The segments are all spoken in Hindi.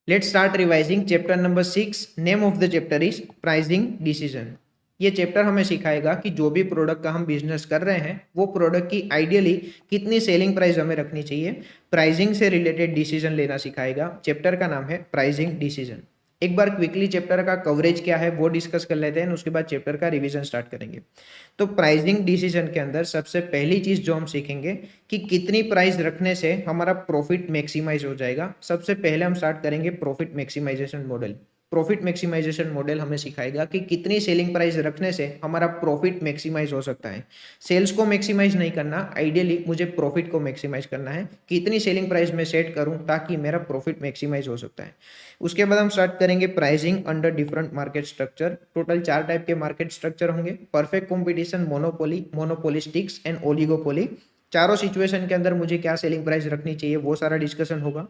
Let's start revising chapter number 6। Name of the chapter is pricing decision. ये चैप्टर हमें सिखाएगा कि जो भी प्रोडक्ट का हम बिजनेस कर रहे हैं वो प्रोडक्ट की आइडियली कितनी सेलिंग प्राइस हमें रखनी चाहिए। प्राइसिंग से रिलेटेड डिसीजन लेना सिखाएगा। चैप्टर का नाम है प्राइसिंग डिसीजन। एक बार क्विकली चैप्टर का कवरेज क्या है वो डिस्कस कर लेते हैं, उसके बाद चैप्टर का रिवीजन स्टार्ट करेंगे। तो प्राइसिंग डिसीजन के अंदर सबसे पहली चीज जो हम सीखेंगे कि कितनी प्राइस रखने से हमारा प्रॉफिट मैक्सिमाइज हो जाएगा। सबसे पहले हम स्टार्ट करेंगे profit maximization model. Profit maximization model हमें सिखाएगा कि कितनी सेलिंग प्राइस रखने से हमारा प्रॉफिट मैक्सिमाइज हो सकता है। सेल्स को मैक्सिमाइज नहीं करना, आइडियली मुझे प्रॉफिट को मैक्सिमाइज करना है। कितनी सेलिंग प्राइस मैं सेट करूं ताकि मेरा प्रॉफिट मैक्सिमाइज हो सकता है। उसके बाद हम स्टार्ट करेंगे pricing under different market structure. Total 4 type के मार्केट स्ट्रक्चर होंगे: perfect competition, monopoly, monopolistics and oligopoly. चारों सिचुएशन के अंदर मुझे क्या सेलिंग प्राइस रखनी चाहिए वो सारा डिस्कशन होगा।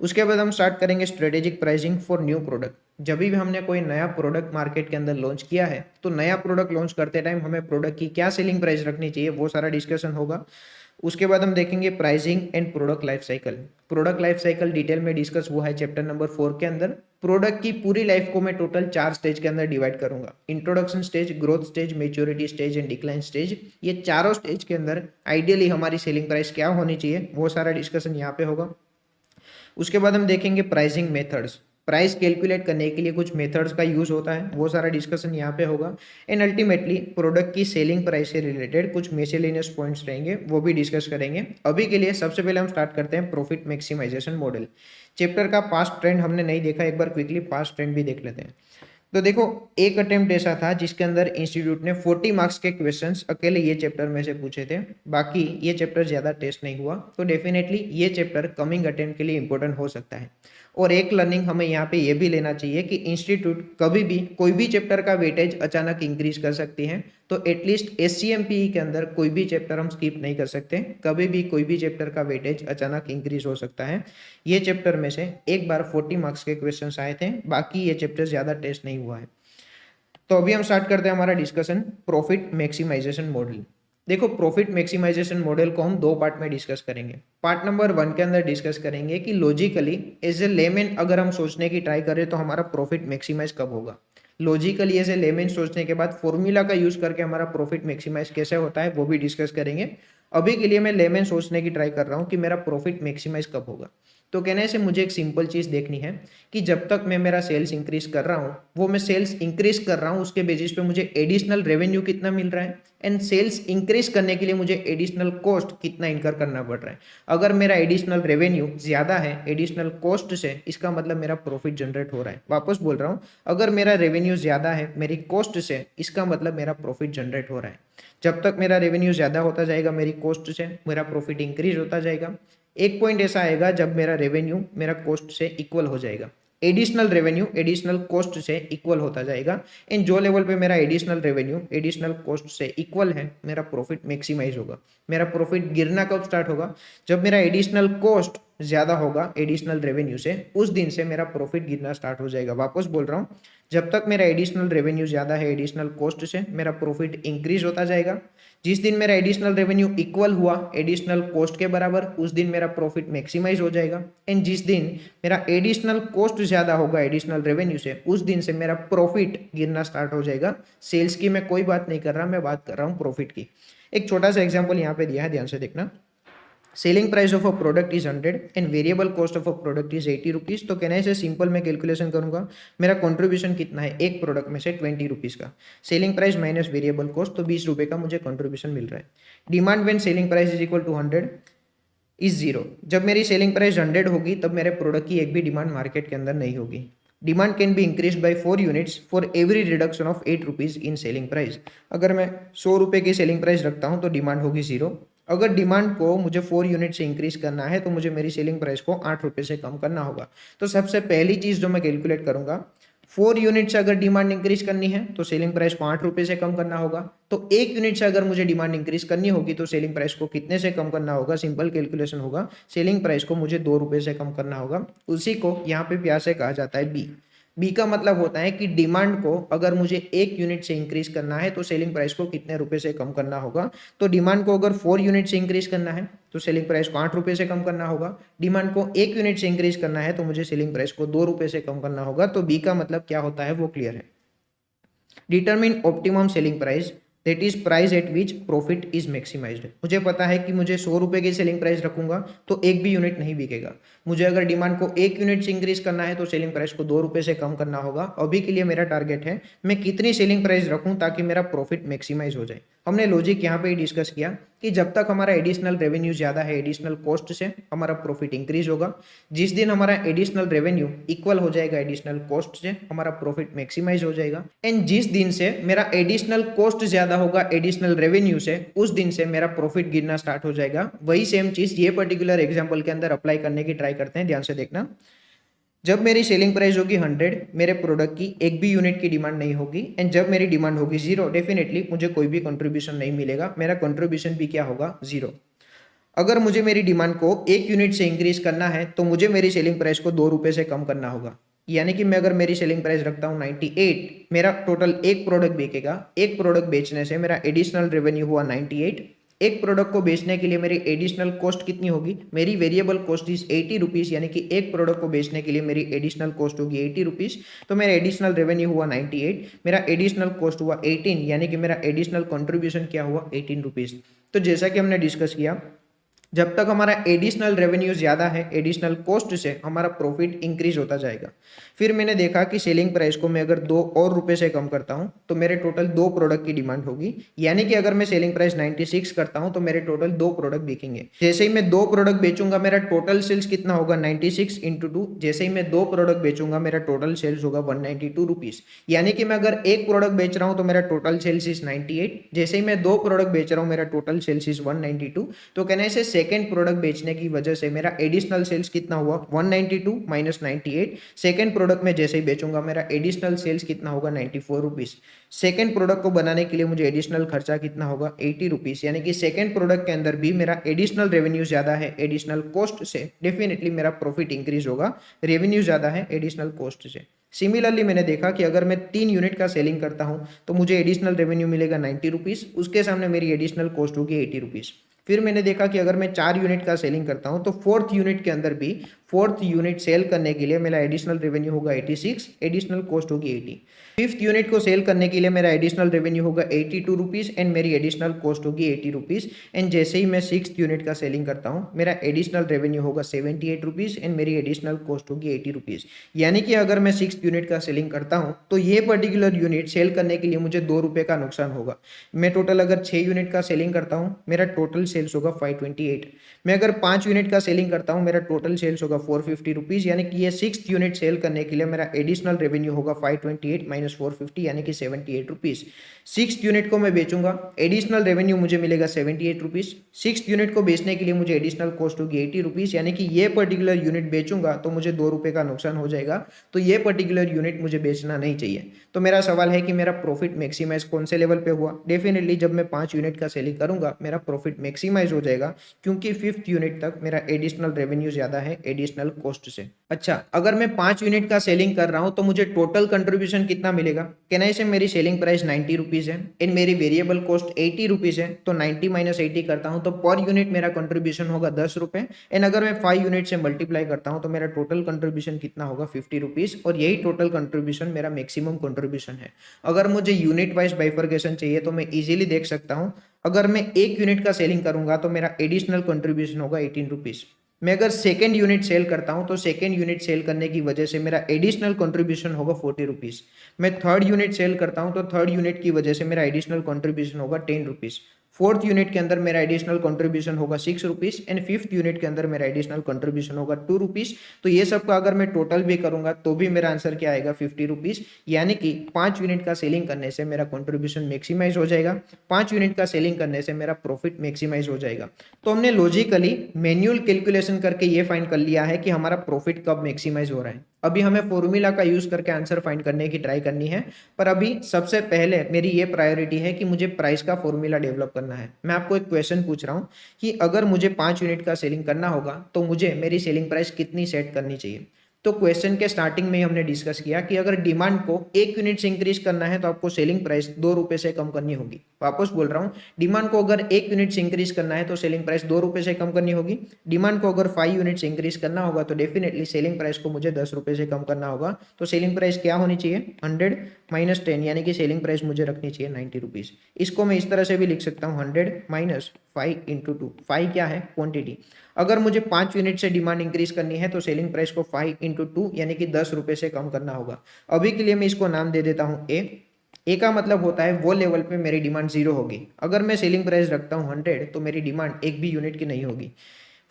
उसके बाद हम स्टार्ट करेंगे strategic pricing for new product. जब भी हमने कोई नया प्रोडक्ट मार्केट के अंदर लॉन्च किया है तो नया प्रोडक्ट लॉन्च करते टाइम हमें प्रोडक्ट की क्या सेलिंग प्राइस रखनी चाहिए वो सारा डिस्कशन होगा। उसके बाद हम देखेंगे pricing and product life cycle. Product life cycle detail में डिस्कस हुआ है चैप्टर नंबर 4 के अंदर। प्रोडक्ट की पूरी लाइफ को मैं टोटल 4 स्टेज के अंदर डिवाइड करूंगा: introduction stage, growth stage, maturity stage and decline stage. ये चारों स्टेज के अंदर आइडियली हमारी सेलिंग प्राइस क्या होनी चाहिए वो सारा डिस्कशन यहाँ पे होगा। उसके बाद हम देखेंगे प्राइसिंग मेथड्स। प्राइस कैलकुलेट करने के लिए कुछ मेथड्स का यूज होता है, वो सारा डिस्कशन यहाँ पे होगा। एंड अल्टीमेटली प्रोडक्ट की सेलिंग प्राइस से रिलेटेड कुछ मिसलेनियस पॉइंट्स रहेंगे, वो भी डिस्कस करेंगे। अभी के लिए सबसे पहले हम स्टार्ट करते हैं प्रॉफिट मैक्सिमाइजेशन मॉडल। चैप्टर का पास्ट ट्रेंड हमने नहीं देखा, एक बार क्विकली पास्ट ट्रेंड भी देख लेते हैं। तो देखो, एक अटेम्प्ट ऐसा था जिसके अंदर इंस्टीट्यूट ने 40 मार्क्स के क्वेश्चंस अकेले ये चैप्टर में से पूछे थे। बाकी ये चैप्टर ज़्यादा टेस्ट नहीं हुआ, तो डेफिनेटली ये चैप्टर कमिंग अटेम्प्ट के लिए इंपॉर्टेंट हो सकता है। और एक लर्निंग हमें यहाँ पे ये भी लेना चाहिए कि इंस्टीट्यूट कभी भी कोई भी चैप्टर का वेटेज अचानक इंक्रीज कर सकती है। तो एटलीस्ट एससीएमपीई के अंदर कोई भी चैप्टर हम स्किप नहीं कर सकते। कभी भी कोई भी चैप्टर का वेटेज अचानक इंक्रीज हो सकता है। ये चैप्टर में से एक बार 40 मार्क्स के क्वेश्चंस आए थे, बाकी ये चैप्टर ज़्यादा टेस्ट नहीं हुआ है। तो अभी हम स्टार्ट करते हैं हमारा डिस्कशन प्रॉफिट मैक्सिमाइजेशन मॉडल। देखो, प्रॉफिट मैक्सिमाइजेशन मॉडल को हम दो पार्ट में डिस्कस करेंगे। पार्ट नंबर 1 के अंदर डिस्कस करेंगे कि लॉजिकली एज ए लेमैन अगर हम सोचने की ट्राई करें तो हमारा प्रॉफिट मैक्सिमाइज कब होगा। लॉजिकली एज ए लेमैन सोचने के बाद फॉर्मूला का यूज करके हमारा प्रॉफिट मैक्सिमाइज कैसे होता है वो भी डिस्कस करेंगे। अभी के लिए मैं लेमैन सोचने की ट्राई कर रहा हूँ कि मेरा प्रॉफिट मैक्सिमाइज कब होगा। तो कहने से मुझे एक सिंपल चीज़ देखनी है कि जब तक मैं मेरा सेल्स इंक्रीज कर रहा हूँ, वो मैं सेल्स इंक्रीज कर रहा हूँ उसके बेसिस पे मुझे एडिशनल रेवेन्यू कितना मिल रहा है, एंड सेल्स इंक्रीज करने के लिए मुझे एडिशनल कॉस्ट कितना इनकर करना पड़ रहा है। अगर मेरा एडिशनल रेवेन्यू ज़्यादा है एडिशनल कॉस्ट से, इसका मतलब मेरा प्रॉफिट जनरेट हो रहा है। वापस बोल रहा हूँ, अगर मेरा रेवेन्यू ज़्यादा है मेरी कॉस्ट से, इसका मतलब मेरा प्रॉफिट जनरेट हो रहा है। जब तक मेरा रेवेन्यू ज़्यादा होता जाएगा मेरी कॉस्ट से, मेरा प्रॉफिट इंक्रीज होता जाएगा। एक पॉइंट ऐसा आएगा जब मेरा रेवेन्यू मेरा कॉस्ट से इक्वल हो जाएगा। एडिशनल रेवेन्यू एडिशनल कॉस्ट से इक्वल होता जाएगा। इन जो लेवल पे मेरा एडिशनल रेवेन्यू एडिशनल कॉस्ट से इक्वल है, मेरा प्रॉफिट मैक्सिमाइज होगा। मेरा प्रॉफिट गिरना कब स्टार्ट होगा? जब मेरा एडिशनल कॉस्ट ज़्यादा होगा एडिशनल रेवेन्यू से, उस दिन से मेरा प्रॉफिट गिरना स्टार्ट हो जाएगा। वापस बोल रहा हूँ, जब तक मेरा एडिशनल रेवेन्यू ज़्यादा है एडिशनल कॉस्ट से, मेरा प्रॉफिट इंक्रीज होता जाएगा। जिस दिन मेरा एडिशनल रेवेन्यू इक्वल हुआ एडिशनल कॉस्ट के बराबर, उस दिन मेरा प्रॉफिट मैक्सिमाइज हो जाएगा। एंड जिस दिन मेरा एडिशनल कॉस्ट ज़्यादा होगा एडिशनल रेवेन्यू से, उस दिन से मेरा प्रॉफिट गिरना स्टार्ट हो जाएगा। सेल्स की मैं कोई बात नहीं कर रहा, मैं बात कर रहा हूँ प्रॉफिट की। एक छोटा सा एग्जाम्पल यहाँ पे दिया है, ध्यान से देखना। Selling price of a product is 100 and variable cost of a product is 80 rupees. तो कहना है इसे सिंपल मैं कैलकुलेशन करूंगा, मेरा कंट्रीब्यूशन कितना है एक प्रोडक्ट में से 20 रुपीज़ का। Selling price minus variable cost, तो 20 रुपये का मुझे कंट्रीब्यूशन मिल रहा है। Demand when selling price is equal to 100 is 0। जब मेरी सेलिंग प्राइस 100 होगी तब मेरे प्रोडक्ट की एक भी डिमांड मार्केट के अंदर नहीं होगी। Demand can be increase by 4 units for every reduction of 8 rupees in selling price. अगर मैं 100 रुपये की सेलिंग प्राइस रखता हूँ तो डिमांड होगी 0। अगर डिमांड को मुझे 4 यूनिट से इंक्रीज करना है तो मुझे मेरी सेलिंग प्राइस को 8 रुपये से कम करना होगा। तो सबसे पहली चीज़ जो मैं कैलकुलेट करूंगा, 4 यूनिट से अगर डिमांड इंक्रीज करनी है तो सेलिंग प्राइस को 8 रुपये से कम करना होगा। तो 1 यूनिट से अगर मुझे डिमांड इंक्रीज करनी होगी तो सेलिंग प्राइस को कितने से कम करना होगा? सिंपल कैलकुलेशन होगा, सेलिंग प्राइस को मुझे 2 रुपये से कम करना होगा। उसी को यहाँ पे प्यार से कहा जाता है बी। बी का मतलब होता है कि डिमांड को अगर मुझे 1 यूनिट से इंक्रीज करना है तो सेलिंग प्राइस को कितने रुपए से कम करना होगा। तो डिमांड को अगर 4 यूनिट से इंक्रीज करना है तो सेलिंग प्राइस को 8 रुपए से कम करना होगा। डिमांड को 1 यूनिट से इंक्रीज करना है तो मुझे सेलिंग प्राइस को 2 रुपए से कम करना होगा। तो बी का मतलब क्या होता है वो क्लियर है। Determine optimum selling price, that is price at which profit is maximised. मुझे पता है कि मुझे 100 रुपए की सेलिंग प्राइस रखूंगा तो एक भी यूनिट नहीं बिकेगा। मुझे अगर डिमांड को 1 यूनिट से इंक्रीज करना है तो सेलिंग प्राइस को 2 रुपए से कम करना होगा। अभी के लिए मेरा टारगेट है मैं कितनी सेलिंग प्राइस रखूं ताकि मेरा प्रॉफिट मैक्सिमाइज हो जाए। हमने लॉजिक यहाँ पे ही डिस्कस किया कि जब तक हमारा एडिशनल रेवेन्यू ज्यादा है एडिशनल कॉस्ट से, हमारा प्रॉफिट इंक्रीज होगा। जिस दिन हमारा एडिशनल रेवेन्यू इक्वल हो जाएगा एडिशनल कॉस्ट से, हमारा प्रॉफिट मैक्सिमाइज हो जाएगा। एंड जिस दिन से मेरा एडिशनल कॉस्ट ज्यादा होगा एडिशनल रेवेन्यू से, उस दिन से मेरा प्रॉफिट गिरना स्टार्ट हो जाएगा। वही सेम चीज ये पर्टिकुलर एग्जांपल के अंदर अप्लाई करने की ट्राई करते हैं, ध्यान से देखना। जब मेरी सेलिंग प्राइस होगी 100, मेरे प्रोडक्ट की एक भी यूनिट की डिमांड नहीं होगी। एंड जब मेरी डिमांड होगी 0, डेफिनेटली मुझे कोई भी कंट्रीब्यूशन नहीं मिलेगा, मेरा कंट्रीब्यूशन भी क्या होगा 0। अगर मुझे मेरी डिमांड को 1 यूनिट से इंक्रीज करना है तो मुझे मेरी सेलिंग प्राइस को 2 रुपए से कम करना होगा। यानी कि मैं अगर मेरी सेलिंग प्राइस रखता हूँ 98, मेरा टोटल एक प्रोडक्ट बेचेगा। एक प्रोडक्ट बेचने से मेरा एडिशनल रेवेन्यू हुआ 98। एक प्रोडक्ट को बेचने के लिए मेरी एडिशनल कॉस्ट कितनी होगी, मेरी वेरिएबल कॉस्ट इज 80 रुपीज़, यानी कि एक प्रोडक्ट को बेचने के लिए मेरी एडिशनल कॉस्ट होगी 80 रुपीज़। तो मेरा एडिशनल रेवेन्यू हुआ 98, मेरा एडिशनल कॉस्ट हुआ 18, यानी कि मेरा एडिशनल कंट्रीब्यूशन क्या हुआ 18 रुपीज़। तो जैसा कि हमने डिस्कस किया, जब तक हमारा एडिशनल रेवेन्यू ज़्यादा है एडिशनल कॉस्ट से, हमारा प्रॉफिट इंक्रीज होता जाएगा। फिर मैंने देखा कि सेलिंग प्राइस को मैं अगर 2 और रुपए से कम करता हूं तो मेरे टोटल 2 प्रोडक्ट की डिमांड होगी। यानी कि अगर मैं सेलिंग प्राइस 96 करता हूं तो मेरे टोटल 2 प्रोडक्ट बिकेंगे। जैसे ही मैं 2 प्रोडक्ट बेचूंगा मेरा टोटल सेल्स कितना होगा 96 इंटू 2। जैसे ही मैं 2 प्रोडक्ट बेचूंगा मेरा टोटल सेल्स होगा 192 रुपीज़। यानी कि मैं अगर एक प्रोडक्ट बेच रहा हूं तो मेरा टोटल सेल्स इज 98। जैसे ही मैं 2 प्रोडक्ट बेच रहा हूं मेरा टोटल सेल्स इज 192। तो कहने से सेकेंड प्रोडक्ट बेचने की वजह से मेरा एडिशनल सेल्स कितना हुआ 192 माइनस 98। सेकेंड प्रोडक्ट में जैसे ही बेचूंगा मेरा एडिशनल सेल्स कितना होगा 94 रुपीज़। सेकेंड प्रोडक्ट को बनाने के लिए मुझे एडिशनल खर्चा कितना होगा 80 रुपीज़। यानी कि सेकेंड प्रोडक्ट के अंदर भी मेरा एडिशनल रेवेन्यू ज़्यादा है एडिशनल कॉस्ट से, डेफिनेटली मेरा प्रॉफिट इंक्रीज होगा। रेवेन्यू ज़्यादा है एडिशनल कॉस्ट से। सिमिलरली मैंने देखा कि अगर मैं 3 यूनिट का सेलिंग करता हूं तो मुझे एडिशनल रेवेन्यू मिलेगा 90 रुपीज़, उसके सामने मेरी एडिशनल कॉस्ट होगी 80 रुपीज़। फिर मैंने देखा कि अगर मैं 4 यूनिट का सेलिंग करता हूं तो 4th यूनिट के अंदर भी 4th यूनिट सेल करने के लिए मेरा एडिशनल रेवेन्यू होगा 86, एडिशनल कॉस्ट होगी 80। 5th यूनिट को सेल करने के लिए मेरा एडिशनल रेवेन्यू होगा 82 रुपीज़ एंड मेरी एडिशनल कॉस्ट होगी 80 रुपीज़। एंड जैसे ही मैं 6th यूनिट का सेलिंग करता हूँ मेरा एडिशनल रेवेन्यू होगा 78 रुपीज़ एंड मेरी एडिशनल कॉस्ट होगी 80 रुपीज़। यानी कि अगर मैं 6th यूनिट का सेलिंग करता हूँ तो ये पर्टिकुलर यूनिट सेल करने के लिए मुझे 2 रुपये का नुकसान होगा। मैं टोटल अगर 6 यूनिट का सेलिंग करता हूँ मेरा टोटल सेल्स होगा 528। मैं अगर 5 यूनिट का सेलिंग करता हूँ मेरा टोटल सेल्स होगा 450 रुपीज़। यानी कि ये 6th यूनिट सेल करने के लिए मेरा एडिशनल रेवेन्यू होगा 528 माइनस 450 यानी कि 78 रुपीज़। 6th यूनिट को मैं बेचूंगा, एडिशनल रेवेन्यू मुझे मिलेगा 78 रुपीज़। 6th यूनिट को बेचने के लिए मुझे एडिशनल कॉस्ट होगी 80 रुपीज़। यानी कि ये पर्टिकुलर यूनिट बेचूंगा तो मुझे 2 रुपये का नुकसान हो जाएगा। तो ये पर्टिकुलर यूनिट मुझे बेचना नहीं चाहिए। तो मेरा सवाल है कि मेरा प्रॉफिट मैक्सिमाइज कौन से लेवल पे हुआ। डेफिनेटली जब मैं 5 यूनिट का सेलिंग करूंगा मेरा प्रॉफिट मैक्सिमाइज हो जाएगा, क्योंकि 5th यूनिट तक मेरा एडिशनल रेवेन्यू ज्यादा है एडिशनल कॉस्ट से। अच्छा, अगर मैं 5 यूनिट का सेलिंग कर रहा हूं तो मुझे टोटल कंट्रीब्यूशन कितना मिलेगा। कहना है से मेरी सेलिंग प्राइस 90 रुपीज़ है एंड मेरी वेरिएबल कॉस्ट 80 रुपीज़ है। तो 90 माइनस 80 करता हूं तो पर यूनिट मेरा कंट्रीब्यूशन होगा 10 रुपये। एंड अगर मैं 5 यूनिट से मल्टीप्लाई करता हूं तो मेरा टोटल कंट्रीब्यूशन कितना होगा 50 रुपीज़। और यही टोटल कंट्रीब्यूशन मेरा मैक्सिमम कंट्रीब्यूशन है। अगर मुझे यूनिट वाइज बाइफर्केशन चाहिए तो मैं इजीली देख सकता हूं, अगर मैं 1 यूनिट का सेलिंग करूंगा तो मेरा एडिशनल कंट्रीब्यूशन होगा 18 रुपीज़। मैं अगर सेकेंड यूनिट सेल करता हूं तो सेकेंड यूनिट सेल करने की वजह से मेरा एडिशनल कंट्रीब्यूशन होगा 40 रुपीज़। मैं थर्ड यूनिट सेल करता हूं तो थर्ड यूनिट की वजह से मेरा एडिशनल कंट्रीब्यूशन होगा 10 रुपीज़। 4th यूनिट के अंदर मेरा एडिशनल कंट्रीब्यूशन होगा 6 रुपीज़ एंड 5th यूनिट के अंदर मेरा एडिशनल कंट्रीब्यूशन होगा 2 रुपीज़। तो ये सब का अगर मैं टोटल भी करूंगा तो भी मेरा आंसर क्या आएगा 50 रुपीज़। यानी कि 5 यूनिट का सेलिंग करने से मेरा कंट्रीब्यूशन मैक्सिमाइज हो जाएगा, 5 यूनिट का सेलिंग करने से मेरा प्रॉफिट मैक्सिमाइज हो जाएगा। तो हमने लॉजिकली मैन्युअल कैलकुलेशन करके ये फाइंड कर लिया है कि हमारा प्रॉफिट कब मैक्सिमाइज हो रहा है। अभी हमें फॉर्मूला का यूज करके आंसर फाइंड करने की ट्राई करनी है, पर अभी सबसे पहले मेरी ये प्रायोरिटी है कि मुझे प्राइस का फॉर्मूला डेवलप करना है। मैं आपको एक क्वेश्चन पूछ रहा हूँ कि अगर मुझे 5 यूनिट का सेलिंग करना होगा तो मुझे मेरी सेलिंग प्राइस कितनी सेट करनी चाहिए। तो क्वेश्चन के स्टार्टिंग में ही हमने डिस्कस किया कि अगर डिमांड को 1 यूनिट से इंक्रीज करना है तो आपको सेलिंग प्राइस 2 रुपए से कम करनी होगी। वापस बोल रहा हूँ, डिमांड को अगर 1 यूनिट से इंक्रीज करना है तो सेलिंग प्राइस 2 रुपए से कम करनी होगी। डिमांड को अगर 5 यूनिट से इंक्रीज करना होगा तो डेफिनेटली सेलिंग प्राइस को मुझे 10 रुपए से कम करना होगा। तो सेलिंग प्राइस क्या होनी चाहिए, 100 माइनस 10, यानी कि सेलिंग प्राइस मुझे रखनी चाहिए 90 रुपीज। इसको मैं इस तरह से भी लिख सकता हूँ, 100 माइनस 5 इंटू 2। 5 क्या है, क्वांटिटी। अगर मुझे 5 यूनिट से डिमांड इंक्रीज करनी है तो सेलिंग प्राइस को 5 इंटू 2 यानी कि 10 रुपए से कम करना होगा। अभी के लिए मैं इसको नाम दे देता हूँ ए का मतलब होता है वो लेवल पे मेरी डिमांड 0 होगी। अगर मैं सेलिंग प्राइस रखता हूँ 100 तो मेरी डिमांड एक भी यूनिट की नहीं होगी।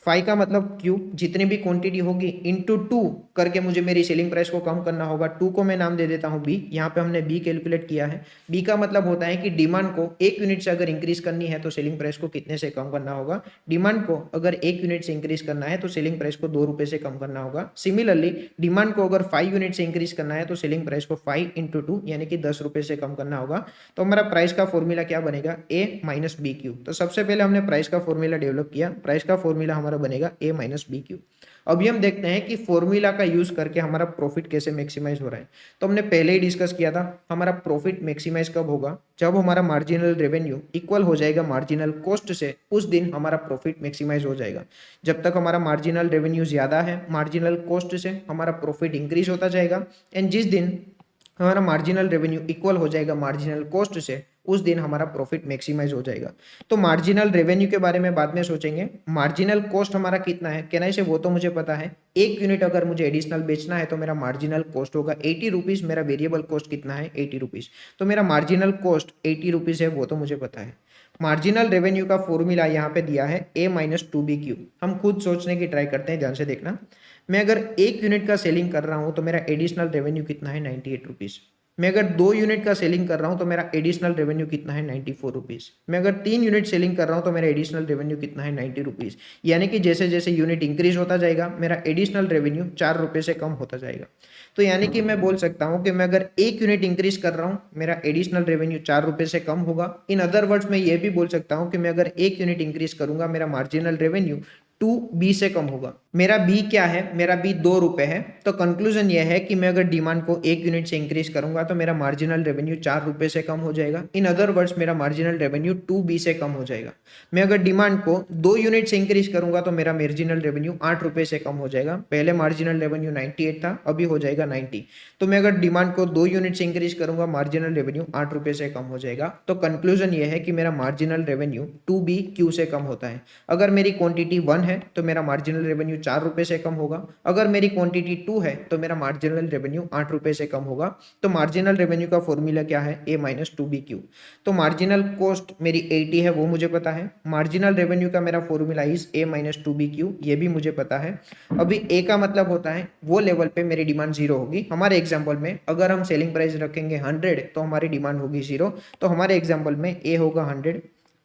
5 का मतलब क्यू, जितनी भी क्वांटिटी होगी इंटू 2 करके मुझे मेरी सेलिंग प्राइस को कम करना होगा। 2 को मैं नाम दे देता हूँ बी। यहाँ पे हमने बी कैलकुलेट किया है। बी का मतलब होता है कि डिमांड को 1 यूनिट से अगर इंक्रीज करनी है तो सेलिंग प्राइस को कितने से कम करना होगा। डिमांड को अगर 1 यूनिट से इंक्रीज करना है तो सेलिंग प्राइस को 2 रुपए से कम करना होगा। सिमिलरली डिमांड को अगर 5 यूनिट से इंक्रीज करना है तो सेलिंग प्राइस को 5 इंटू 2 यानी कि 10 रुपए से कम करना होगा। तो हमारा प्राइस का फॉर्मूला क्या बनेगा, ए माइनस बी क्यू। तो सबसे पहले हमने प्राइस का फॉर्मूला डेवलप किया। प्राइस का फॉर्मूला हमारा बनेगा ए माइनस बी क्यू। अभी हम देखते हैं कि फॉर्मूला का यूज करके हमारा प्रॉफिट कैसे मैक्सिमाइज हो रहा है। तो हमने पहले ही डिस्कस किया था, हमारा प्रॉफिट मैक्सिमाइज कब होगा, जब हमारा मार्जिनल रेवेन्यू इक्वल हो जाएगा मार्जिनल कॉस्ट से, उस दिन हमारा प्रॉफिट मैक्सिमाइज हो जाएगा। जब तक हमारा मार्जिनल रेवेन्यू ज्यादा है मार्जिनल कॉस्ट से, हमारा प्रॉफिट इंक्रीज होता जाएगा। एंड जिस दिन हमारा मार्जिनल रेवेन्यू इक्वल हो जाएगा मार्जिनल कॉस्ट से, उस दिन हमारा प्रॉफिट मैक्सिमाइज हो जाएगा। तो मार्जिनल रेवेन्यू के बारे में बाद में सोचेंगे। मार्जिनल कॉस्ट हमारा कितना है कहना से, वो तो मुझे पता है। 1 यूनिट अगर मुझे एडिशनल बेचना है तो मेरा मार्जिनल कॉस्ट होगा 80 रुपीज। मेरा वेरिएबल कॉस्ट कितना है, 80 रुपीज। तो मेरा मार्जिनल कॉस्ट 80 रुपीज है, वो तो मुझे पता है। मार्जिनल रेवेन्यू का फॉर्मूला यहाँ पे दिया है ए माइनस 2 बी क्यू। हम खुद सोचने की ट्राई करते हैं, ध्यान से देखना। मैं अगर 1 यूनिट का सेलिंग कर रहा हूँ तो मेरा एडिशनल रेवेन्यू कितना है, 98 रुपीज। मैं अगर 2 यूनिट का सेलिंग कर रहा हूं तो मेरा एडिशनल रेवेन्यू कितना है, 94 रुपीज। मैं अगर 3 यूनिट सेलिंग कर रहा हूं तो मेरा एडिशनल रेवेन्यू कितना है, 90 रुपीज। यानी कि जैसे जैसे यूनिट इंक्रीज होता जाएगा मेरा एडिशनल रेवेन्यू 4 रुपए से कम होता जाएगा। तो यानी कि मैं बोल सकता हूं कि मैं अगर 1 यूनिट इंक्रीज कर रहा हूं मेरा एडिशनल रेवेन्यू 4 रुपए से कम होगा। इन अदर वर्ड्स मैं ये भी बोल सकता हूं कि मैं अगर 1 यूनिट इंक्रीज करूंगा मेरा मार्जिनल रेवेन्यू 2B से कम होगा। मेरा बी क्या है, मेरा बी 2 रुपए है। तो कंक्लूजन यह है कि मैं अगर डिमांड को 1 यूनिट से इंक्रीज करूंगा तो मेरा मार्जिनल रेवेन्यू 4 रुपए से कम हो जाएगा। इन अदर वर्ड्स मेरा मार्जिनल रेवेन्यू 2B से कम हो जाएगा। मैं अगर डिमांड को 2 यूनिट से इंक्रीज करूंगा तो मेरा मार्जिनल रेवेन्यू 8 रुपए से कम हो जाएगा। पहले मार्जिनल रेवेन्यू 98 था, अभी हो जाएगा 90। तो मैं अगर डिमांड को 2 यूनिट से इंक्रीज करूंगा मार्जिनल रेवेन्यू 8 रुपए से कम हो जाएगा। तो कंक्लूजन यह है कि मेरा मार्जिनल रेवेन्यू 2B क्यू से कम होता है। अगर मेरी क्वांटिटी 1 है तो मेरा मार्जिनल रेवेन्यू 4 रुपए से कम होगा। अगर मेरी क्वांटिटी 2 है तो मेरा मार्जिनल रेवेन्यू 8 रुपए से कम होगा। तो मार्जिनल रेवेन्यू का फॉर्मूला क्या है, ए माइनस 2B क्यू। तो मार्जिनल कॉस्ट मेरी 80 है, वो मुझे पता है। मार्जिनल रेवेन्यू का मेरा formula is a minus 2B Q, ये भी मुझे पता है। अभी ए का मतलब होता है वो लेवल पे मेरी डिमांड 0 होगी। हमारे एग्जाम्पल में अगर हम सेलिंग प्राइस रखेंगे 100 तो हमारी डिमांड होगी 0। तो हमारे एग्जाम्पल में ए होगा 100,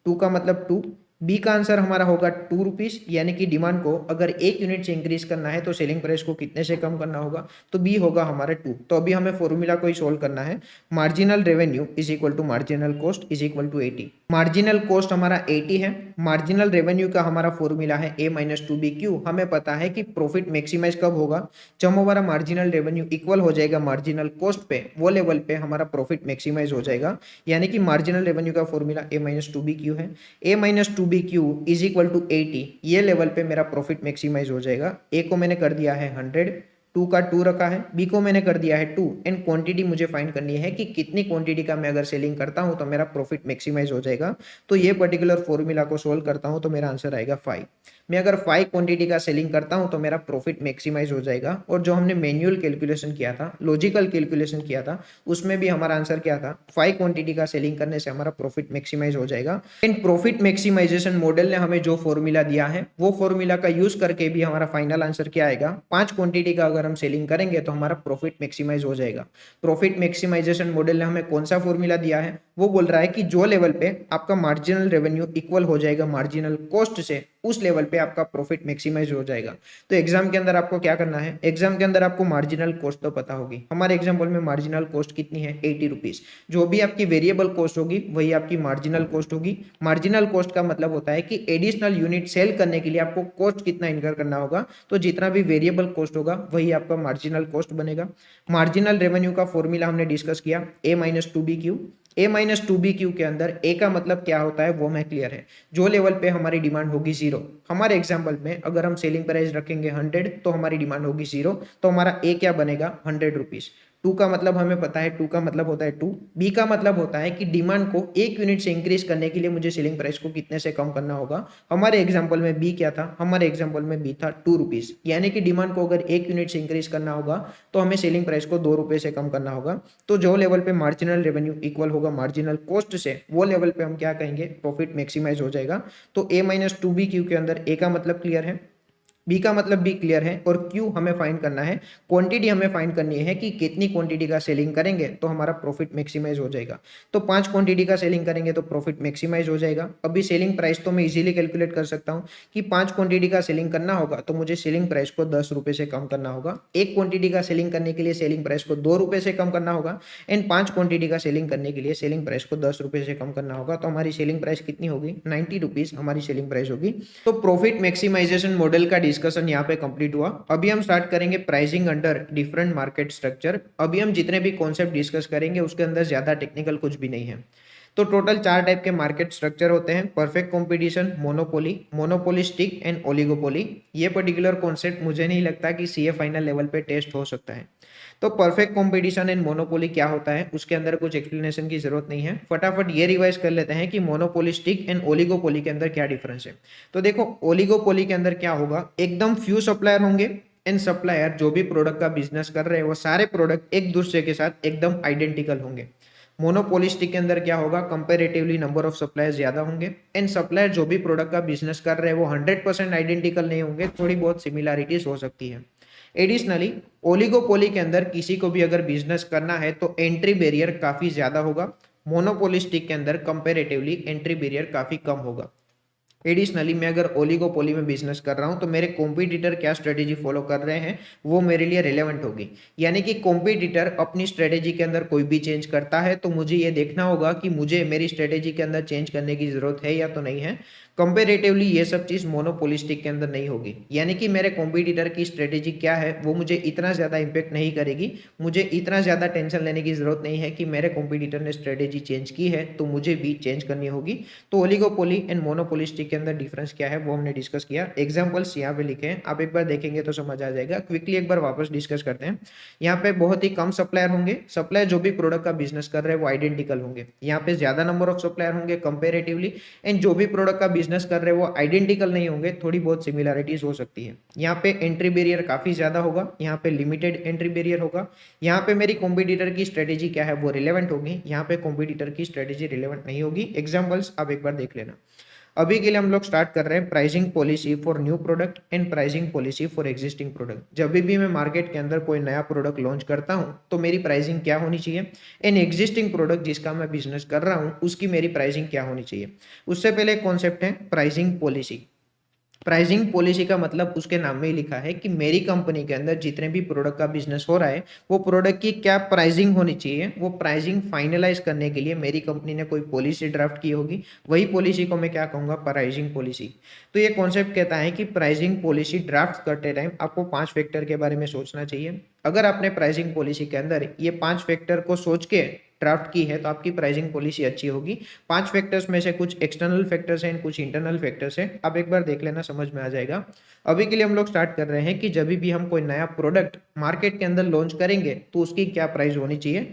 2 का मतलब 2, बी का आंसर हमारा होगा 2 रुपीज। यानी कि डिमांड को अगर 1 यूनिट से इंक्रीज करना है तो सेलिंग प्राइस को कितने से कम करना होगा, तो बी होगा हमारा 2। तो अभी हमें फॉर्मूला को ही सोल्व करना है। Marginal revenue is equal to marginal cost is equal to 80। Marginal cost हमारा 80 है। मार्जिनल रेवेन्यू का हमारा फॉर्मूला है ए माइनस 2B क्यू। हमें पता है कि प्रॉफिट मैक्सिमाइज कब होगा, जब हमारा मार्जिनल रेवेन्यू इक्वल हो जाएगा मार्जिनल कॉस्ट पे, वो लेवल पे हमारा प्रॉफिट मैक्सिमाइज हो जाएगा। यानी कि मार्जिनल रेवेन्यू का formula A minus 2B Q है। A minus 2B Q is equal to 80, ये लेवल पे मेरा प्रॉफिट मैक्सिमाइज हो जाएगा। ए को मैंने कर दिया है 100, 2 का 2 रखा है, बी को मैंने कर दिया है 2। एंड क्वांटिटी मुझे फाइंड करनी है कि कितनी क्वांटिटी का मैं अगर सेलिंग करता हूं तो मेरा प्रॉफिट मैक्सिमाइज हो जाएगा। तो ये पर्टिकुलर फॉर्मूला को सोल्व करता हूं तो मेरा आंसर आएगा 5। मैं अगर 5 क्वांटिटी का सेलिंग करता हूं तो मेरा प्रॉफिट मैक्सिमाइज हो जाएगा। और जो हमने मैन्युअल कैलकुलेशन किया था, लॉजिकल कैलकुलेशन किया था, उसमें भी हमारा आंसर क्या था, 5 क्वांटिटी का सेलिंग करने से हमारा प्रॉफिट मैक्सिमाइज हो जाएगा। एंड प्रॉफिट मैक्सिमाइजेशन मॉडल ने हमें जो फॉर्मूला दिया है वो फॉर्मूला का यूज करके भी हमारा फाइनल आंसर क्या आएगा, 5 क्वांटिटी का अगर हम सेलिंग करेंगे तो हमारा प्रॉफिट मैक्सिमाइज हो जाएगा। प्रॉफिट मैक्सिमाइजेशन मॉडल ने हमें कौन सा फॉर्मूला दिया है, वो बोल रहा है कि जो लेवल पे आपका मार्जिनल रेवेन्यू इक्वल हो जाएगा मार्जिनल कॉस्ट से, उस लेवल पे आपका प्रॉफिट मैक्सिमाइज हो जाएगा। तो एग्जाम के अंदर आपको क्या करना है, एग्जाम के अंदर आपको मार्जिनल कॉस्ट तो पता होगी। हमारे एग्जाम्पल में मार्जिनल कॉस्ट कितनी है, 80 रुपीज। जो भी आपकी वेरिएबल कॉस्ट होगी वही आपकी मार्जिनल कॉस्ट होगी। मार्जिनल कॉस्ट का मतलब होता है कि एडिशनल यूनिट सेल करने के लिए आपको कॉस्ट कितना इनकर करना होगा, तो जितना भी वेरिएबल कॉस्ट होगा वही आपका मार्जिनल कॉस्ट बनेगा। मार्जिनल रेवेन्यू का फॉर्मूला हमने डिस्कस किया, ए minus to be Q. A minus to be Q के अंदर ए का मतलब क्या होता है वो हमें क्लियर है। जो लेवल पे हमारी डिमांड होगी 0, हमारे एग्जाम्पल में अगर हम सेलिंग प्राइस रखेंगे 100 तो हमारी डिमांड होगी 0, तो हमारा ए क्या बनेगा 100 रुपीज। टू का मतलब हमें पता है, टू का मतलब होता है टू। बी का मतलब होता है कि डिमांड को 1 यूनिट से इंक्रीज करने के लिए मुझे सेलिंग प्राइस को कितने से कम करना होगा। हमारे एग्जाम्पल में बी क्या था, हमारे एग्जाम्पल में बी था 2 रुपीज, यानी कि डिमांड को अगर 1 यूनिट से इंक्रीज करना होगा तो हमें सेलिंग प्राइस को 2 रुपए से कम करना होगा। तो जो लेवल पे मार्जिनल रेवेन्यू इक्वल होगा मार्जिनल कॉस्ट से, वो लेवल पे हम क्या कहेंगे, प्रॉफिट मैक्सिमाइज हो जाएगा। तो ए माइनस टू बी क्यू के अंदर ए का मतलब क्लियर है, बी का मतलब भी क्लियर है, और क्यू हमें फाइंड करना है, क्वांटिटी हमें फाइंड करनी है कि कितनी क्वांटिटी का सेलिंग करेंगे तो हमारा प्रॉफिट मैक्सिमाइज हो जाएगा। तो 5 क्वांटिटी का सेलिंग करेंगे तो प्रॉफिट मैक्सिमाइज हो जाएगा। अभी सेलिंग प्राइस तो मैं इजीली कैलकुलेट कर सकता हूं कि 5 क्वांटिटी का सेलिंग करना होगा तो मुझे सेलिंग प्राइस को 10 रुपए से कम करना होगा। एक क्वांटिटी का सेलिंग करने के लिए सेलिंग प्राइस को 2 रुपए से कम करना होगा, एंड 5 क्वांटिटी का सेलिंग करने के लिए सेलिंग प्राइस को 10 रुपए से कम करना होगा। तो हमारी सेलिंग प्राइस कितनी होगी, 90 रुपीज हमारी सेलिंग प्राइस होगी। तो प्रॉफिट मैक्सिमाइजेशन मॉडल का डिस्कशन यहाँ पे कंप्लीट हुआ। अभी हम स्टार्ट करेंगे pricing under different market structure. अभी हम जितने भी कॉन्सेप्ट डिस्कस करेंगे उसके अंदर ज्यादा टेक्निकल कुछ भी नहीं है। तो टोटल 4 टाइप के मार्केट स्ट्रक्चर होते हैं, perfect competition, monopoly, monopolistic and oligopoly. ये पर्टिकुलर कॉन्सेप्ट मुझे नहीं लगता कि सीए फाइनल लेवल पे टेस्ट हो सकता है। तो परफेक्ट कंपटीशन एंड मोनोपोली क्या होता है उसके अंदर कुछ एक्सप्लेनेशन की जरूरत नहीं है, फटाफट ये रिवाइज कर लेते हैं कि मोनोपोलिस्टिक एंड ओलिगोपोली के अंदर क्या डिफरेंस है। तो देखो, ओलिगोपोली के अंदर क्या होगा, एकदम फ्यू सप्लायर होंगे, एंड सप्लायर जो भी प्रोडक्ट का बिजनेस कर रहे हैं वो सारे प्रोडक्ट एक दूसरे के साथ एकदम आइडेंटिकल होंगे। मोनोपोलिस्टिक के अंदर क्या होगा, कंपेरेटिवली नंबर ऑफ सप्लायर्स ज्यादा होंगे, एंड सप्लायर जो भी प्रोडक्ट का बिजनेस कर रहे हैं वो 100% आइडेंटिकल नहीं होंगे, थोड़ी बहुत सिमिलैरिटीज हो सकती है। एडिशनली ओलिगोपोली के अंदर किसी को भी अगर बिजनेस करना है तो एंट्री बैरियर काफी ज्यादा होगा, मोनोपोलिस्टिक के अंदर कंपेरेटिवली एंट्री बैरियर काफी कम होगा। एडिशनली मैं अगर ओलिगोपोली में बिजनेस कर रहा हूं तो मेरे कॉम्पिटिटर क्या स्ट्रेटेजी फॉलो कर रहे हैं वो मेरे लिए रिलेवेंट होगी। यानी कि कॉम्पिटिटर अपनी स्ट्रेटेजी के अंदर कोई भी चेंज करता है तो मुझे ये देखना होगा कि मुझे मेरी स्ट्रेटेजी के अंदर चेंज करने की जरूरत है या तो नहीं है। कंपेरेटिवली ये सब चीज मोनोपोलिस्टिक के अंदर नहीं होगी, यानी कि मेरे कॉम्पिटिटर की स्ट्रेटेजी क्या है वो मुझे इतना ज्यादा इंपैक्ट नहीं करेगी, मुझे इतना ज्यादा टेंशन लेने की जरूरत नहीं है कि मेरे कॉम्पिटिटर ने स्ट्रेटेजी चेंज की है तो मुझे भी चेंज करनी होगी। तो ओलिगोपोली एंड मोनोपोलिस्टिक के अंदर डिफरेंस क्या है वो हमने डिस्कस किया, एग्जांपल्स यहाँ पे लिखे हैं, आप एक बार देखेंगे तो समझ आ जाएगा। क्विकली एक बार वापस डिस्कस करते हैं। यहाँ पे बहुत ही कम सप्लायर होंगे, सप्लायर जो भी प्रोडक्ट का बिजनेस कर रहे हैं वो आइडेंटिकल होंगे। यहाँ पे ज्यादा नंबर ऑफ सप्लायर होंगे कंपेरेटिवली, एंड जो भी प्रोडक्ट का बिजनेस कर रहे हैं वो आइडेंटिकल नहीं होंगे, थोड़ी बहुत सिमिलैरिटीज हो सकती है। यहाँ पे एंट्री बैरियर काफी ज्यादा होगा, यहाँ पे लिमिटेड एंट्री बैरियर होगा। यहाँ पे मेरी कॉम्पिटिटर की स्ट्रेटेजी क्या है वो रिलेवेंट होगी, यहाँ पे कॉम्पिटिटर की स्ट्रेटेजी रिलेवेंट नहीं होगी। एग्जाम्पल्स आप एक बार देख लेना। अभी के लिए हम लोग स्टार्ट कर रहे हैं pricing policy for new product and pricing policy for existing product. जब भी मैं मार्केट के अंदर कोई नया प्रोडक्ट लॉन्च करता हूं तो मेरी प्राइसिंग क्या होनी चाहिए, एंड एग्जिस्टिंग प्रोडक्ट जिसका मैं बिजनेस कर रहा हूं उसकी मेरी प्राइसिंग क्या होनी चाहिए। उससे पहले एक कॉन्सेप्ट है प्राइसिंग पॉलिसी। प्राइसिंग पॉलिसी का मतलब उसके नाम में ही लिखा है कि मेरी कंपनी के अंदर जितने भी प्रोडक्ट का बिजनेस हो रहा है वो प्रोडक्ट की क्या प्राइसिंग होनी चाहिए, वो प्राइसिंग फाइनलाइज करने के लिए मेरी कंपनी ने कोई पॉलिसी ड्राफ्ट की होगी, वही पॉलिसी को मैं क्या कहूँगा, प्राइसिंग पॉलिसी। तो ये कॉन्सेप्ट कहता है कि प्राइसिंग पॉलिसी ड्राफ्ट करते टाइम आपको 5 फैक्टर के बारे में सोचना चाहिए। अगर आपने प्राइसिंग पॉलिसी के अंदर ये 5 फैक्टर को सोच के ड्राफ्ट की है तो आपकी प्राइसिंग पॉलिसी अच्छी होगी। 5 फैक्टर्स में से कुछ एक्सटर्नल फैक्टर्स हैं, कुछ इंटरनल फैक्टर्स हैं, आप एक बार देख लेना, समझ में आ जाएगा। अभी के लिए हम लोग स्टार्ट कर रहे हैं कि जब भी हम कोई नया प्रोडक्ट मार्केट के अंदर लॉन्च करेंगे तो उसकी क्या प्राइस होनी चाहिए।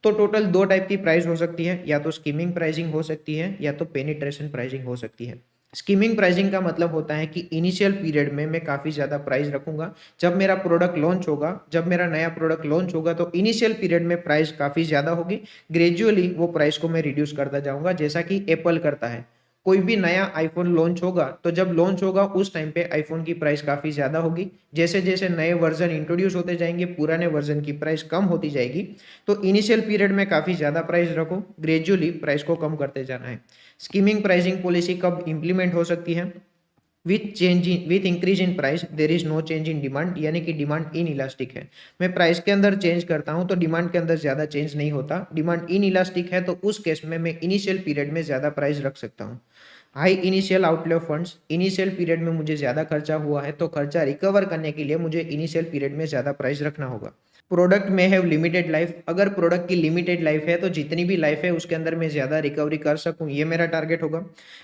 तो टोटल 2 टाइप की प्राइस हो सकती है, या तो स्कीमिंग प्राइसिंग हो सकती है या तो पेनिट्रेशन प्राइसिंग हो सकती है। स्कीमिंग प्राइसिंग का मतलब होता है कि इनिशियल पीरियड में मैं काफ़ी ज़्यादा प्राइस रखूंगा। जब मेरा प्रोडक्ट लॉन्च होगा, जब मेरा नया प्रोडक्ट लॉन्च होगा तो इनिशियल पीरियड में प्राइस काफ़ी ज़्यादा होगी, ग्रेजुअली वो प्राइस को मैं रिड्यूस करता जाऊंगा, जैसा कि एप्पल करता है। कोई भी नया आईफोन लॉन्च होगा तो जब लॉन्च होगा उस टाइम पे आईफोन की प्राइस काफ़ी ज़्यादा होगी, जैसे जैसे नए वर्जन इंट्रोड्यूस होते जाएंगे पुराने वर्जन की प्राइस कम होती जाएगी। तो इनिशियल पीरियड में काफ़ी ज़्यादा प्राइस रखो, ग्रेजुअली प्राइस को कम करते जाना है। स्कीमिंग प्राइसिंग पॉलिसी कब इंप्लीमेंट हो सकती है, with increase in price there is no change in demand, यानी कि डिमांड इन इलास्टिक है। मैं प्राइस के अंदर चेंज करता हूं तो डिमांड के अंदर ज्यादा चेंज नहीं होता, डिमांड इन इलास्टिक है तो उस केस में मैं इनिशियल पीरियड में ज्यादा प्राइस रख सकता हूं। High initial outlay of funds, initial period में मुझे ज़्यादा खर्चा हुआ है तो खर्चा रिकवर करने के लिए मुझे इनिशियल पीरियड में ज़्यादा प्राइस रखना होगा। प्रोडक्ट में हैव लिमिटेड लाइफ, अगर प्रोडक्ट की लिमिटेड लाइफ है तो जितनी भी लाइफ है उसके अंदर मैं ज़्यादा रिकवरी कर सकूं, ये मेरा टारगेट होगा।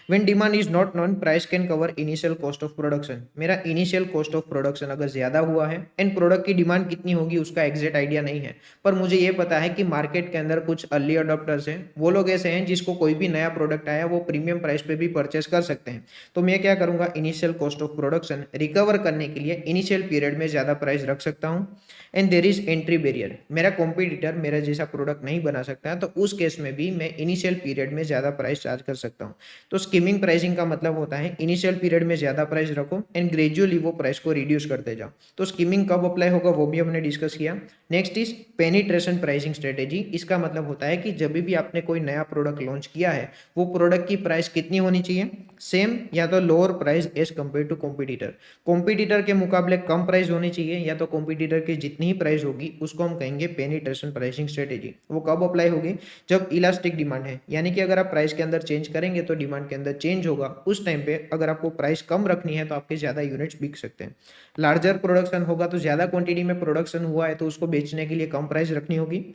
When demand is not non, price can cover initial cost of production, मेरा इनिशियल कॉस्ट ऑफ प्रोडक्शन अगर ज़्यादा हुआ है एंड प्रोडक्ट की डिमांड कितनी होगी उसका एग्जैक्ट आइडिया नहीं है, पर मुझे ये पता है कि मार्केट के अंदर कुछ अर्ली अडॉप्टर्स हैं, वो लोग ऐसे हैं जिसको कोई भी नया प्रोडक्ट आया वो प्रीमियम प्राइस पे भी परचेस कर सकते हैं। तो मैं क्या करूंगा, initial cost of production recover करने के लिए इनिशियल पीरियड में ज़्यादा प्राइस रख सकता हूँ। And there is entry barrier, मेरा कॉम्पिटिटर मेरा जैसा प्रोडक्ट नहीं बना सकता है तो उस केस में भी मैं इनिशियल पीरियड में ज़्यादा प्राइस चार्ज कर सकता हूँ। तो स्कीमिंग प्राइसिंग का मतलब होता है इनिशियल पीरियड में ज़्यादा प्राइस रखो एंड ग्रेजुअली वो प्राइस को रिड्यूस करते जाओ। तो स्कीमिंग कब अप्लाई होगा वो भी हमने डिस्कस किया। Next is penetration pricing strategy, इसका मतलब होता है कि जब भी आपने कोई नया प्रोडक्ट लॉन्च किया है वो प्रोडक्ट की प्राइस कितनी होनी चाहिए, सेम या तो lower price as compare to competitor, competitor के मुकाबले कम प्राइस होनी चाहिए या तो कॉम्पिटिटर की जितनी ही प्राइस होगी उसको हम कहेंगे पेनिट्रेशन प्राइसिंग स्ट्रेटेजी। वो कब अप्लाई होगी, जब इलास्टिक डिमांड है, यानी कि अगर आप प्राइस के अंदर चेंज करेंगे तो डिमांड के अंदर चेंज होगा, उस टाइम पे अगर आपको प्राइस कम रखनी है तो आपके ज़्यादा यूनिट्स बिक सकते हैं। लार्जर प्रोडक्शन होगा तो ज़्यादा क्वांटिटी में प्रोडक्शन हुआ है तो उसको बेचने के लिए कम प्राइस रखनी होगी।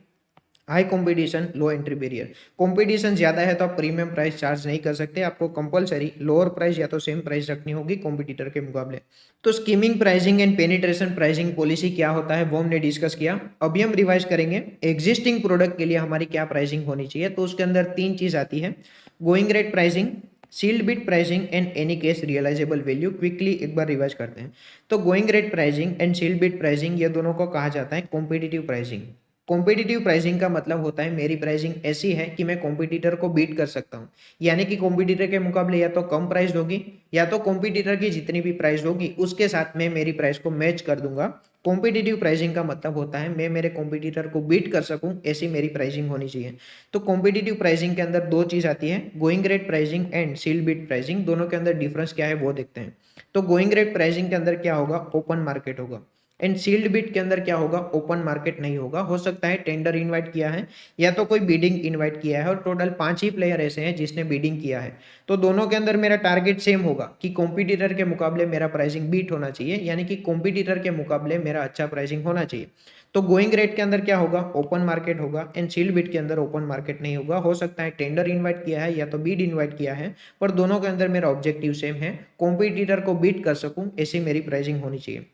हाई कंपटीशन लो एंट्री बैरियर, कंपटीशन ज्यादा है तो आप प्रीमियम प्राइस चार्ज नहीं कर सकते, आपको कंपलसरी लोअर प्राइस या तो सेम प्राइस रखनी होगी कॉम्पिटिटर के मुकाबले। तो skimming pricing and penetration pricing policy क्या होता है वो हमने डिस्कस किया। अभी हम रिवाइज करेंगे एग्जिस्टिंग प्रोडक्ट के लिए हमारी क्या प्राइसिंग होनी चाहिए। तो उसके अंदर तीन चीज आती है, going rate pricing, sealed bid pricing and any case realisable value. Quickly एक बार रिवाइज करते हैं। तो going rate pricing and sealed bid pricing ये दोनों को कहा जाता है कॉम्पिटिटिव प्राइसिंग। कॉम्पिटिटिव प्राइसिंग का मतलब होता है मेरी प्राइसिंग ऐसी है कि मैं कॉम्पिटिटर को बीट कर सकता हूँ, यानी कि कॉम्पिटिटर के मुकाबले या तो कम प्राइस होगी या तो कॉम्पिटिटर की जितनी भी प्राइस होगी उसके साथ मैं मेरी प्राइस को मैच कर दूंगा। कॉम्पिटिटिव प्राइसिंग का मतलब होता है मैं मेरे कॉम्पिटिटर को बीट कर सकूं, ऐसी मेरी प्राइसिंग होनी चाहिए। तो कॉम्पिटिटिव प्राइसिंग के अंदर दो चीज आती है, going rate pricing and sealed bid pricing. दोनों के अंदर डिफरेंस क्या है वो देखते हैं। तो गोइंग रेट प्राइसिंग के अंदर क्या होगा, ओपन मार्केट होगा, एंड सील्ड बिट के अंदर क्या होगा, ओपन मार्केट नहीं होगा। हो सकता है टेंडर इनवाइट किया है या तो कोई बिडिंग इनवाइट किया है और टोटल 5 ही प्लेयर ऐसे हैं जिसने बिडिंग किया है। तो दोनों के अंदर मेरा टारगेट सेम होगा कि कॉम्पिटिटर के मुकाबले मेरा प्राइसिंग बीट होना चाहिए, यानी कि कॉम्पिटिटर के मुकाबले मेरा अच्छा प्राइसिंग होना चाहिए। तो गोइंग रेट के अंदर क्या होगा, ओपन मार्केट होगा, एंड सील्ड बिट के अंदर ओपन मार्केट नहीं होगा। हो सकता है टेंडर इनवाइट किया है या तो बीड इनवाइट किया है, पर दोनों के अंदर मेरा ऑब्जेक्टिव सेम है, कॉम्पिटिटर को बीट कर सकूं ऐसी मेरी प्राइसिंग होनी चाहिए।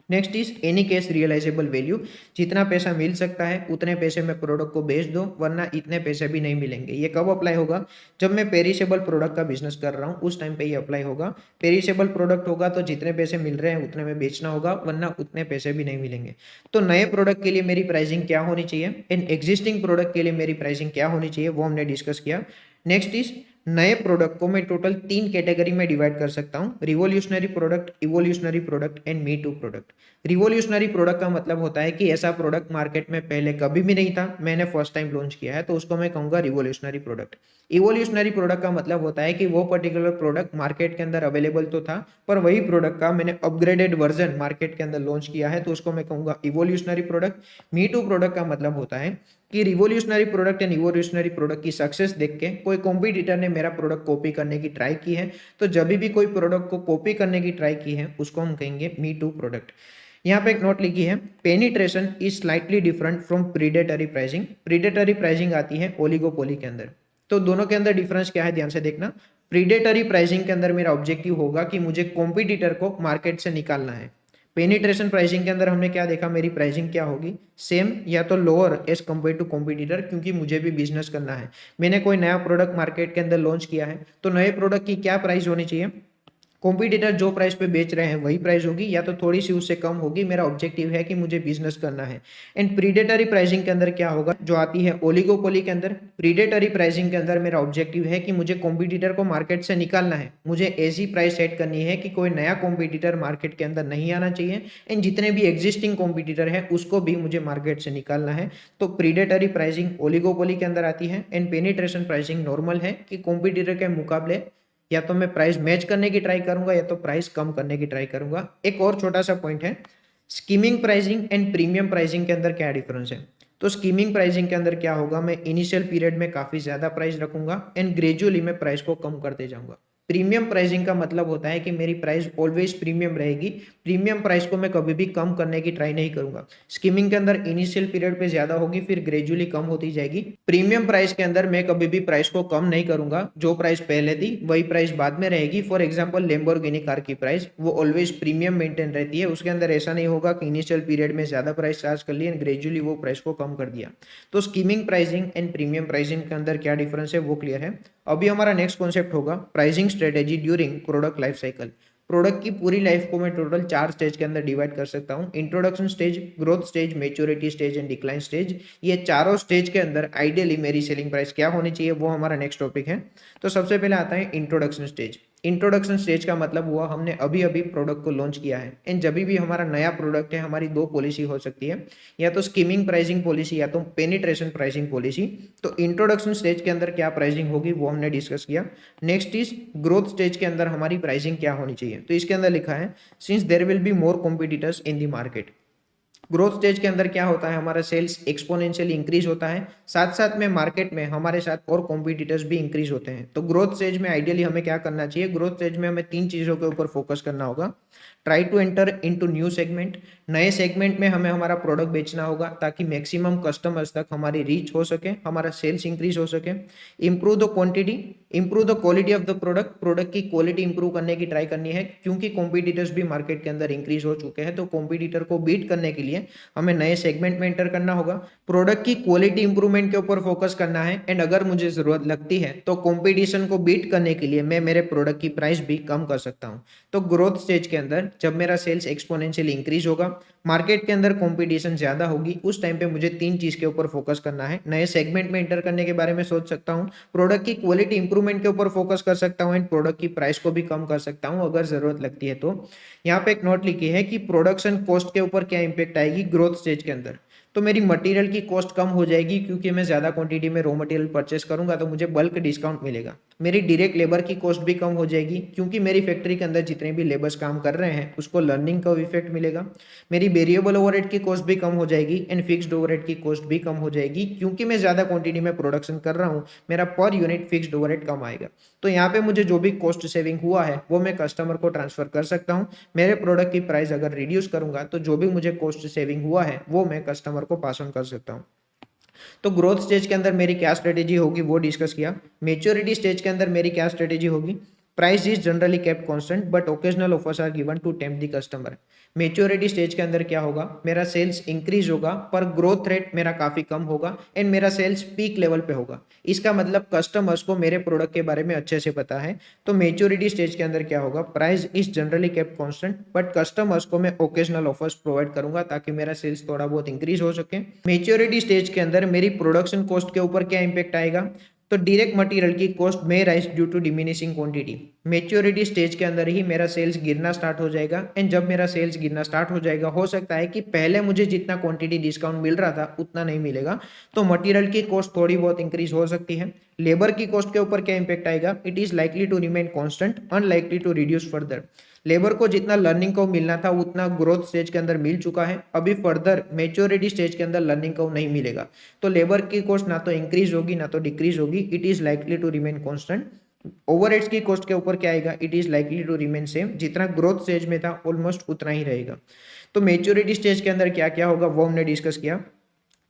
Next is any case realisable value, जितना पैसा मिल सकता है उतने पैसे में प्रोडक्ट को बेच दो वरना इतने पैसे भी नहीं मिलेंगे। ये कब अप्लाई होगा, जब मैं पेरिशेबल प्रोडक्ट का बिजनेस कर रहा हूँ उस टाइम पे ये अप्लाई होगा। पेरिशेबल प्रोडक्ट होगा तो जितने पैसे मिल रहे हैं उतने में बेचना होगा वरना उतने पैसे भी नहीं मिलेंगे। तो नए प्रोडक्ट के लिए मेरी प्राइसिंग क्या होनी चाहिए एंड एग्जिस्टिंग प्रोडक्ट के लिए मेरी प्राइसिंग क्या होनी चाहिए वो हमने डिस्कस किया। नेक्स्ट इज नए प्रोडक्ट को मैं टोटल 3 कैटेगरी में डिवाइड कर सकता हूँ, revolutionary product, evolutionary product and me too product. Revolutionary product का मतलब होता है कि ऐसा प्रोडक्ट मार्केट में पहले कभी भी नहीं था, मैंने फर्स्ट टाइम लॉन्च किया है तो उसको मैं कहूंगा रिवोल्यूशनरी प्रोडक्ट। इवोल्यूशनरी प्रोडक्ट का मतलब होता है कि वो पर्टिकुलर प्रोडक्ट मार्केट के अंदर अवेलेबल तो था पर वही प्रोडक्ट का मैंने अपग्रेडेड वर्जन मार्केट के अंदर लॉन्च किया है तो उसको मैं कहूंगा evolutionary product. Me too product का मतलब होता है कि revolutionary product and evolutionary product की सक्सेस देख के कोई कॉम्पिटिटर ने मेरा प्रोडक्ट कॉपी करने की ट्राई की है, तो जब भी कोई प्रोडक्ट को कॉपी करने की ट्राई की है उसको हम कहेंगे मी टू प्रोडक्ट। यहाँ पे एक नोट लिखी है, penetration is slightly different from predatory pricing. Predatory pricing आती है ओलिगोपोली के अंदर। तो दोनों के अंदर डिफरेंस क्या है ध्यान से देखना। प्रीडेटरी प्राइसिंग के अंदर मेरा ऑब्जेक्टिव होगा कि मुझे कॉम्पिटिटर को मार्केट से निकालना है। पेनिट्रेशन प्राइसिंग के अंदर हमने क्या देखा, मेरी प्राइसिंग क्या होगी, सेम या तो lower as compare to competitor, क्योंकि मुझे भी बिजनेस करना है। मैंने कोई नया प्रोडक्ट मार्केट के अंदर लॉन्च किया है तो नए प्रोडक्ट की क्या प्राइस होनी चाहिए, कॉम्पिटिटर जो प्राइस पे बेच रहे हैं वही प्राइस होगी या तो थोड़ी सी उससे कम होगी। मेरा ऑब्जेक्टिव है कि मुझे बिजनेस करना है। एंड प्रीडेटरी प्राइसिंग के अंदर क्या होगा, जो आती है ओलिगोपोली के अंदर। प्रीडेटरी प्राइसिंग के अंदर मेरा ऑब्जेक्टिव है कि मुझे कॉम्पिटिटर को मार्केट से निकालना है, मुझे ऐसी प्राइस सेट करनी है कि कोई नया कॉम्पिटिटर मार्केट के अंदर नहीं आना चाहिए एंड जितने भी एग्जिस्टिंग कॉम्पिटिटर है उसको भी मुझे मार्केट से निकालना है। तो प्रीडेटरी प्राइसिंग ओलिगोपोली के अंदर आती है एंड पेनिट्रेशन प्राइसिंग नॉर्मल है कि कॉम्पिटिटर के मुकाबले या तो मैं प्राइस मैच करने की ट्राई करूंगा या तो प्राइस कम करने की ट्राई करूंगा। एक और छोटा सा पॉइंट है, skimming pricing and premium pricing के अंदर क्या डिफरेंस है। तो स्कीमिंग प्राइसिंग के अंदर क्या होगा, मैं इनिशियल पीरियड में काफी ज्यादा प्राइस रखूंगा एंड ग्रेजुअली मैं प्राइस को कम करते जाऊंगा। प्रीमियम प्राइसिंग का मतलब होता है कि मेरी प्राइस ऑलवेज प्रीमियम रहेगी, प्रीमियम प्राइस को मैं कभी भी कम करने की ट्राई नहीं करूंगा। स्कीमिंग के अंदर इनिशियल पीरियड पे ज्यादा होगी, फिर ग्रेजुअली कम होती जाएगी। प्रीमियम प्राइस के अंदर मैं कभी भी प्राइस को कम नहीं करूंगा, जो प्राइस पहले थी वही प्राइस बाद में रहेगी। फॉर एग्जाम्पल लेम्बोर्गिनी कार की प्राइस वो ऑलवेज प्रीमियम मेंटेन रहती है, उसके अंदर ऐसा नहीं होगा कि इनिशियल पीरियड में ज्यादा प्राइस चार्ज कर लिया एंड ग्रेजुअली वो प्राइस को कम कर दिया। तो skimming pricing and premium pricing के अंदर क्या डिफरेंस है वो क्लियर है। अभी हमारा नेक्स्ट कॉन्सेप्ट होगा pricing strategy during product life cycle. Product की पूरी लाइफ को मैं टोटल 4 स्टेज के अंदर डिवाइड कर सकता हूँ। Introduction stage, growth stage, maturity stage and decline stage. ये चारों स्टेज के अंदर आइडियली मेरी सेलिंग प्राइस क्या होनी चाहिए वो हमारा नेक्स्ट टॉपिक है। तो सबसे पहले आता है इंट्रोडक्शन स्टेज। इंट्रोडक्शन स्टेज का मतलब हुआ हमने अभी अभी प्रोडक्ट को लॉन्च किया है एंड जब भी हमारा नया प्रोडक्ट है हमारी दो पॉलिसी हो सकती है, या तो स्कीमिंग प्राइसिंग पॉलिसी या तो पेनिट्रेशन प्राइसिंग पॉलिसी। तो इंट्रोडक्शन स्टेज के अंदर क्या प्राइसिंग होगी वो हमने डिस्कस किया। नेक्स्ट इज ग्रोथ स्टेज के अंदर हमारी प्राइसिंग क्या होनी चाहिए। तो इसके अंदर लिखा है since there will be more competitors in the market. Growth stage के अंदर क्या होता है, हमारा सेल्स एक्सपोनेंशियली इंक्रीज होता है, साथ साथ में मार्केट में हमारे साथ और कॉम्पिटिटर्स भी इंक्रीज होते हैं। तो ग्रोथ स्टेज में आइडियली हमें क्या करना चाहिए, ग्रोथ स्टेज में हमें 3 चीजों के ऊपर फोकस करना होगा। Try to enter into new segment, नए सेगमेंट में हमें हमारा प्रोडक्ट बेचना होगा ताकि मैक्सिमम कस्टमर्स तक हमारी रीच हो सके, हमारा सेल्स इंक्रीज हो सके। Improve the quantity, improve the quality of the product, product की क्वालिटी इंप्रूव करने की ट्राई करनी है क्योंकि कॉम्पिटिटर्स भी मार्केट के अंदर इंक्रीज हो चुके हैं। तो कॉम्पिटिटर को बीट करने के लिए हमें नए सेगमेंट में एंटर करना होगा, प्रोडक्ट की क्वालिटी इंप्रूवमेंट के ऊपर फोकस करना है एंड अगर मुझे जरूरत लगती है तो कंपटीशन को बीट करने के लिए मैं मेरे प्रोडक्ट की प्राइस भी कम कर सकता हूं। तो ग्रोथ स्टेज के अंदर जब मेरा सेल्स एक्सपोनेंशियली इंक्रीज होगा, मार्केट के अंदर कंपटीशन ज्यादा होगी, उस टाइम पे मुझे 3 चीज के ऊपर फोकस करना है। नए सेगमेंट में एंटर करने के बारे में सोच सकता हूं, प्रोडक्ट की क्वालिटी इंप्रूवमेंट के ऊपर फोकस कर सकता हूं एंड प्रोडक्ट की प्राइस को भी कम कर सकता हूं अगर जरूरत लगती है। तो यहाँ पे एक नोट लिखी है कि प्रोडक्शन कॉस्ट के ऊपर क्या इंपैक्ट आएगी ग्रोथ स्टेज के अंदर। तो मेरी मटेरियल की कॉस्ट कम हो जाएगी क्योंकि मैं ज्यादा क्वांटिटी में रॉ मटेरियल परचेस करूंगा तो मुझे बल्क डिस्काउंट मिलेगा। मेरी डायरेक्ट लेबर की कॉस्ट भी कम हो जाएगी क्योंकि मेरी फैक्ट्री के अंदर जितने भी लेबर्स काम कर रहे हैं उसको लर्निंग का इफेक्ट मिलेगा। मेरी वेरिएबल ओवरहेड की कॉस्ट भी कम हो जाएगी एंड फिक्स्ड ओवरहेड की कॉस्ट भी कम हो जाएगी क्योंकि मैं ज्यादा क्वांटिटी में प्रोडक्शन कर रहा हूँ, मेरा पर यूनिट फिक्स्ड ओवरहेड कम आएगा। तो यहाँ पे मुझे जो भी कॉस्ट सेविंग हुआ है वो मैं कस्टमर को ट्रांसफर कर सकता हूँ। मेरे प्रोडक्ट की प्राइस अगर रिड्यूस करूंगा तो जो भी मुझे कॉस्ट सेविंग हुआ है वो मैं कस्टमर को पास ऑन कर सकता हूँ। तो ग्रोथ स्टेज के अंदर मेरी क्या स्ट्रेटेजी होगी वो डिस्कस किया। मैच्योरिटी स्टेज के अंदर मेरी क्या स्ट्रेटेजी होगी, price is generally kept constant but occasional offers are given to tempt the customer. Maturity stage के अंदर क्या होगा, मेरा सेल्स इंक्रीज होगा पर ग्रोथ रेट मेरा काफी कम होगा एंड मेरा सेल्स पीक लेवल पे होगा। इसका मतलब कस्टमर्स को मेरे प्रोडक्ट के बारे में अच्छे से पता है। तो मैच्योरिटी स्टेज के अंदर क्या होगा, price is generally kept constant but customers को मैं ओकेजनल ऑफर्स प्रोवाइड करूंगा ताकि मेरा सेल्स थोड़ा बहुत इंक्रीज हो सके। मैच्योरिटी स्टेज के अंदर मेरी प्रोडक्शन कॉस्ट के ऊपर क्या इंपैक्ट आएगा, तो डायरेक्ट मटेरियल की कॉस्ट में rise due to diminishing quantity. Maturity stage के अंदर ही मेरा सेल्स गिरना स्टार्ट हो जाएगा एंड जब मेरा सेल्स गिरना स्टार्ट हो जाएगा हो सकता है कि पहले मुझे जितना क्वांटिटी डिस्काउंट मिल रहा था उतना नहीं मिलेगा। तो मटेरियल की कॉस्ट थोड़ी बहुत इंक्रीज हो सकती है। लेबर की कॉस्ट के ऊपर क्या इंपैक्ट आएगा, it is likely to remain constant unlikely to reduce further. Labour को जितना लर्निंग को मिलना था उतना ग्रोथ स्टेज के अंदर मिल चुका है, अभी फर्दर मैच्योरिटी स्टेज के अंदर लर्निंग को नहीं मिलेगा। तो लेबर की कॉस्ट ना तो इंक्रीज होगी ना तो डिक्रीज होगी, it is likely to remain constant. Overheads की कॉस्ट के ऊपर क्या आएगा, it is likely to remain same, जितना ग्रोथ स्टेज में था ऑलमोस्ट उतना ही रहेगा। तो मैच्योरिटी स्टेज के अंदर क्या क्या होगा वो हमने डिस्कस किया।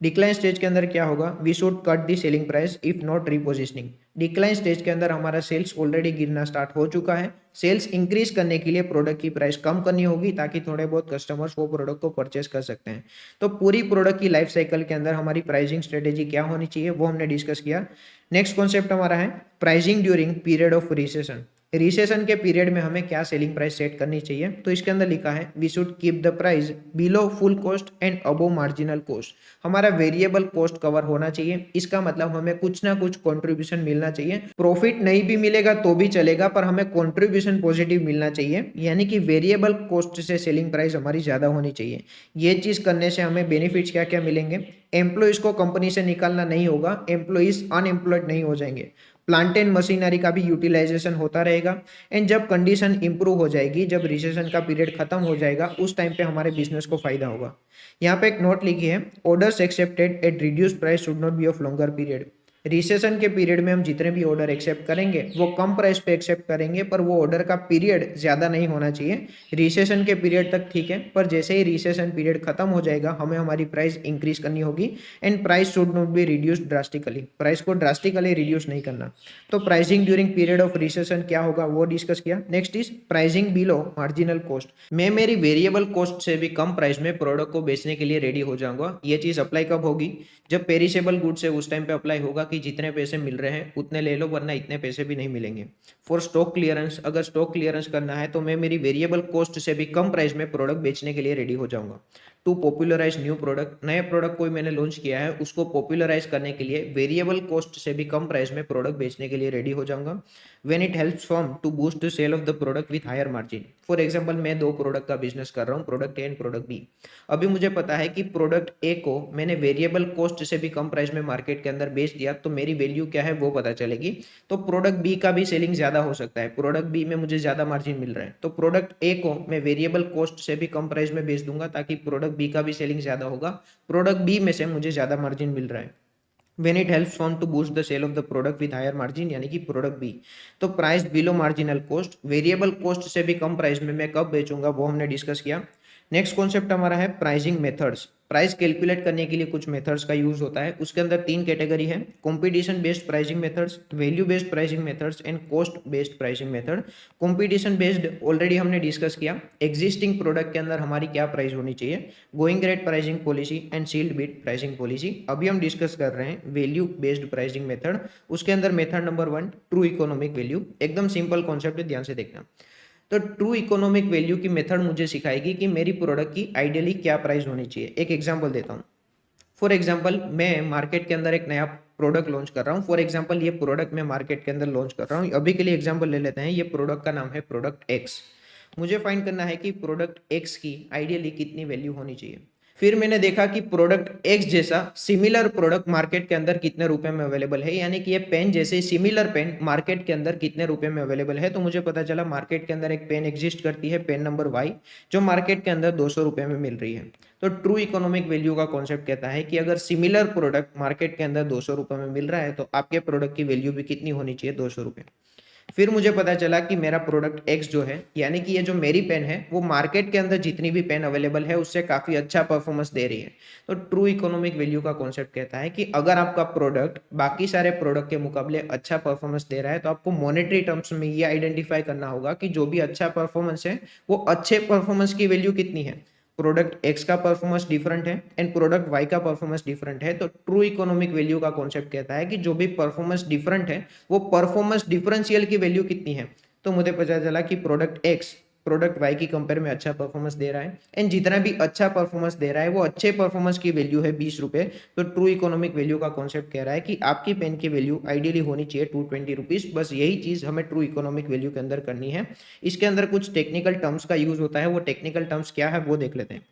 डिक्लाइन स्टेज के अंदर क्या होगा, we should cut the selling price if not repositioning. Decline stage के अंदर हमारा सेल्स ऑलरेडी गिरना स्टार्ट हो चुका है, सेल्स इंक्रीज करने के लिए प्रोडक्ट की प्राइस कम करनी होगी ताकि थोड़े बहुत कस्टमर्स वो प्रोडक्ट को परचेस कर सकते हैं। तो पूरी प्रोडक्ट की लाइफ साइकिल के अंदर हमारी प्राइसिंग स्ट्रेटेजी क्या होनी चाहिए वो हमने डिस्कस किया। नेक्स्ट कॉन्सेप्ट हमारा है pricing during period of recession. Recession के पीरियड में हमें क्या सेलिंग प्राइस सेट करनी चाहिए, तो इसके अंदर लिखा है we should keep the price below full cost and above marginal cost. हमारा वेरिएबल कॉस्ट कवर होना चाहिए, इसका मतलब हमें कुछ ना कुछ कंट्रीब्यूशन मिलना चाहिए। प्रॉफिट नहीं भी मिलेगा तो भी चलेगा पर हमें कंट्रीब्यूशन पॉजिटिव मिलना चाहिए, यानी कि वेरिएबल कॉस्ट से सेलिंग प्राइस हमारी ज्यादा होनी चाहिए। ये चीज करने से हमें बेनिफिट्स क्या क्या मिलेंगे, एम्प्लॉइज को कंपनी से निकालना नहीं होगा, एम्प्लॉइज अनएम्प्लॉयड नहीं हो जाएंगे, प्लांट एंड मशीनरी का भी यूटिलाइजेशन होता रहेगा एंड जब कंडीशन इंप्रूव हो जाएगी, जब रिसेशन का पीरियड खत्म हो जाएगा उस टाइम पे हमारे बिजनेस को फायदा होगा। यहाँ पे एक नोट लिखी है, orders accepted eight reduce price should not be of longer period. Recession के पीरियड में हम जितने भी ऑर्डर एक्सेप्ट करेंगे वो कम प्राइस पे एक्सेप्ट करेंगे, पर वो ऑर्डर का पीरियड ज़्यादा नहीं होना चाहिए। रिसेशन के पीरियड तक ठीक है, पर जैसे ही रिसेशन पीरियड खत्म हो जाएगा हमें हमारी प्राइस इंक्रीज करनी होगी। And price should not be reduce drastically, price को ड्रास्टिकली रिड्यूस नहीं करना। तो pricing during period of recession क्या होगा वो डिस्कस किया। Next is pricing below marginal cost. मैं मेरी वेरिएबल कॉस्ट से भी कम प्राइस में प्रोडक्ट को बेचने के लिए रेडी हो जाऊंगा। ये चीज़ अप्लाई कब होगी? जब पेरिशेबल गुड्स है उस टाइम पे अप्लाई होगा कि जितने पैसे मिल रहे हैं उतने ले लो, वरना इतने पैसे भी नहीं मिलेंगे। फॉर स्टॉक क्लियरेंस, अगर स्टॉक क्लियरेंस करना है तो मैं मेरी वेरिएबल कॉस्ट से भी कम प्राइस में प्रोडक्ट बेचने के लिए रेडी हो जाऊंगा। टू पॉपुलराइज न्यू प्रोडक्ट, नए प्रोडक्ट कोई मैंने लॉन्च किया है उसको पॉपुलराइज करने के लिए वेरिएबल कॉस्ट से भी कम प्राइस में प्रोडक्ट बेचने के लिए रेडी हो जाऊंगा। When it helps firm to boost the sale of the product with higher margin. For example मैं दो प्रोडक्ट का बिजनेस कर रहा हूँ, product A and product B. अभी मुझे पता है कि प्रोडक्ट ए को मैंने वेरिएबल कॉस्ट से भी कम प्राइस में मार्केट के अंदर बेच दिया तो मेरी वैल्यू क्या है वो पता चलेगी। तो प्रोडक्ट बी का भी सेलिंग ज्यादा हो सकता है, प्रोडक्ट बी में मुझे ज्यादा मार्जिन मिल रहा है तो प्रोडक्ट ए को मैं वेरिएबल कॉस्ट से भी कम प्राइस में बेच दूंगा ताकि प्रोडक्ट बी का भी सेलिंग ज्यादा होगा। प्रोडक्ट बी में से मुझे ज्यादा मार्जिन मिल रहा है। when it helps firm to boost the sale of the product with higher margin, यानी कि प्रोडक्ट बी। तो price below marginal cost, variable cost से भी कम प्राइस में मैं कब बेचूंगा वो हमने डिस्कस किया। नेक्स्ट कॉन्सेप्ट हमारा है प्राइसिंग मेथड्स। प्राइस कैलकुलेट करने के लिए कुछ मेथड्स का यूज होता है, उसके अंदर तीन कैटेगरी है, competition based pricing methods, value based pricing methods and cost based pricing method. Competition based already हमने डिस्कस किया, एग्जिस्टिंग प्रोडक्ट के अंदर हमारी क्या प्राइस होनी चाहिए, going rate pricing policy and sealed bid pricing policy. अभी हम डिस्कस कर रहे हैं वैल्यू बेस्ड प्राइसिंग मेथड। उसके अंदर method number 1 true economic value, एकदम सिंपल कॉन्सेप्ट है, ध्यान से देखना। तो ट्रू इकोनॉमिक वैल्यू की मेथड मुझे सिखाएगी कि मेरी प्रोडक्ट की आइडियली क्या प्राइस होनी चाहिए। एक एग्जांपल देता हूँ। फॉर एग्जांपल मैं मार्केट के अंदर एक नया प्रोडक्ट लॉन्च कर रहा हूँ। फॉर एग्जांपल ये प्रोडक्ट मैं मार्केट के अंदर लॉन्च कर रहा हूँ। अभी के लिए एग्जांपल ले लेते हैं, ये प्रोडक्ट का नाम है प्रोडक्ट एक्स। मुझे फाइंड करना है कि प्रोडक्ट एक्स की आइडियली कितनी वैल्यू होनी चाहिए। फिर मैंने देखा कि प्रोडक्ट एक्स जैसा सिमिलर प्रोडक्ट मार्केट के अंदर कितने रुपए में अवेलेबल है, यानी कि ये पेन जैसे सिमिलर पेन मार्केट के अंदर कितने रुपए में अवेलेबल है। तो मुझे पता चला मार्केट के अंदर एक पेन एग्जिस्ट करती है, पेन नंबर वाई, जो मार्केट के अंदर 200 रुपए में मिल रही है। तो ट्रू इकोनॉमिक वैल्यू का कॉन्सेप्ट कहता है कि अगर सिमिलर प्रोडक्ट मार्केट के अंदर 200 रुपए में मिल रहा है तो आपके प्रोडक्ट की वैल्यू भी कितनी होनी चाहिए, 200 रुपए। फिर मुझे पता चला कि मेरा प्रोडक्ट एक्स जो है, यानी कि ये जो मेरी पेन है वो मार्केट के अंदर जितनी भी पेन अवेलेबल है उससे काफी अच्छा परफॉर्मेंस दे रही है। तो ट्रू इकोनॉमिक वैल्यू का कॉन्सेप्ट कहता है कि अगर आपका प्रोडक्ट बाकी सारे प्रोडक्ट के मुकाबले अच्छा परफॉर्मेंस दे रहा है तो आपको मॉनेटरी टर्म्स में ये आइडेंटिफाई करना होगा कि जो भी अच्छा परफॉर्मेंस है वो अच्छे परफॉर्मेंस की वैल्यू कितनी है। प्रोडक्ट एक्स का परफॉर्मेंस डिफरेंट है एंड प्रोडक्ट वाई का परफॉर्मेंस डिफरेंट है। तो ट्रू इकोनॉमिक वैल्यू का कॉन्सेप्ट कहता है कि जो भी परफॉर्मेंस डिफरेंट है वो परफॉर्मेंस डिफरेंशियल की वैल्यू कितनी है। तो मुझे पता चला कि प्रोडक्ट एक्स प्रोडक्ट वाई की कंपेयर में अच्छा परफॉर्मेंस दे रहा है एंड जितना भी अच्छा परफॉर्मेंस दे रहा है वो अच्छे परफॉर्मेंस की वैल्यू है 20 रुपए। तो ट्रू इकोनॉमिक वैल्यू का कॉन्सेप्ट कह रहा है कि आपकी पेन की वैल्यू आइडियली होनी चाहिए 220 रुपीज। बस यही चीज हमें ट्रू इकोनॉमिक वैल्यू के अंदर करनी है। इसके अंदर कुछ टेक्निकल टर्म्स का यूज होता है, वो टेक्निकल टर्म्स क्या है वो देख लेते हैं।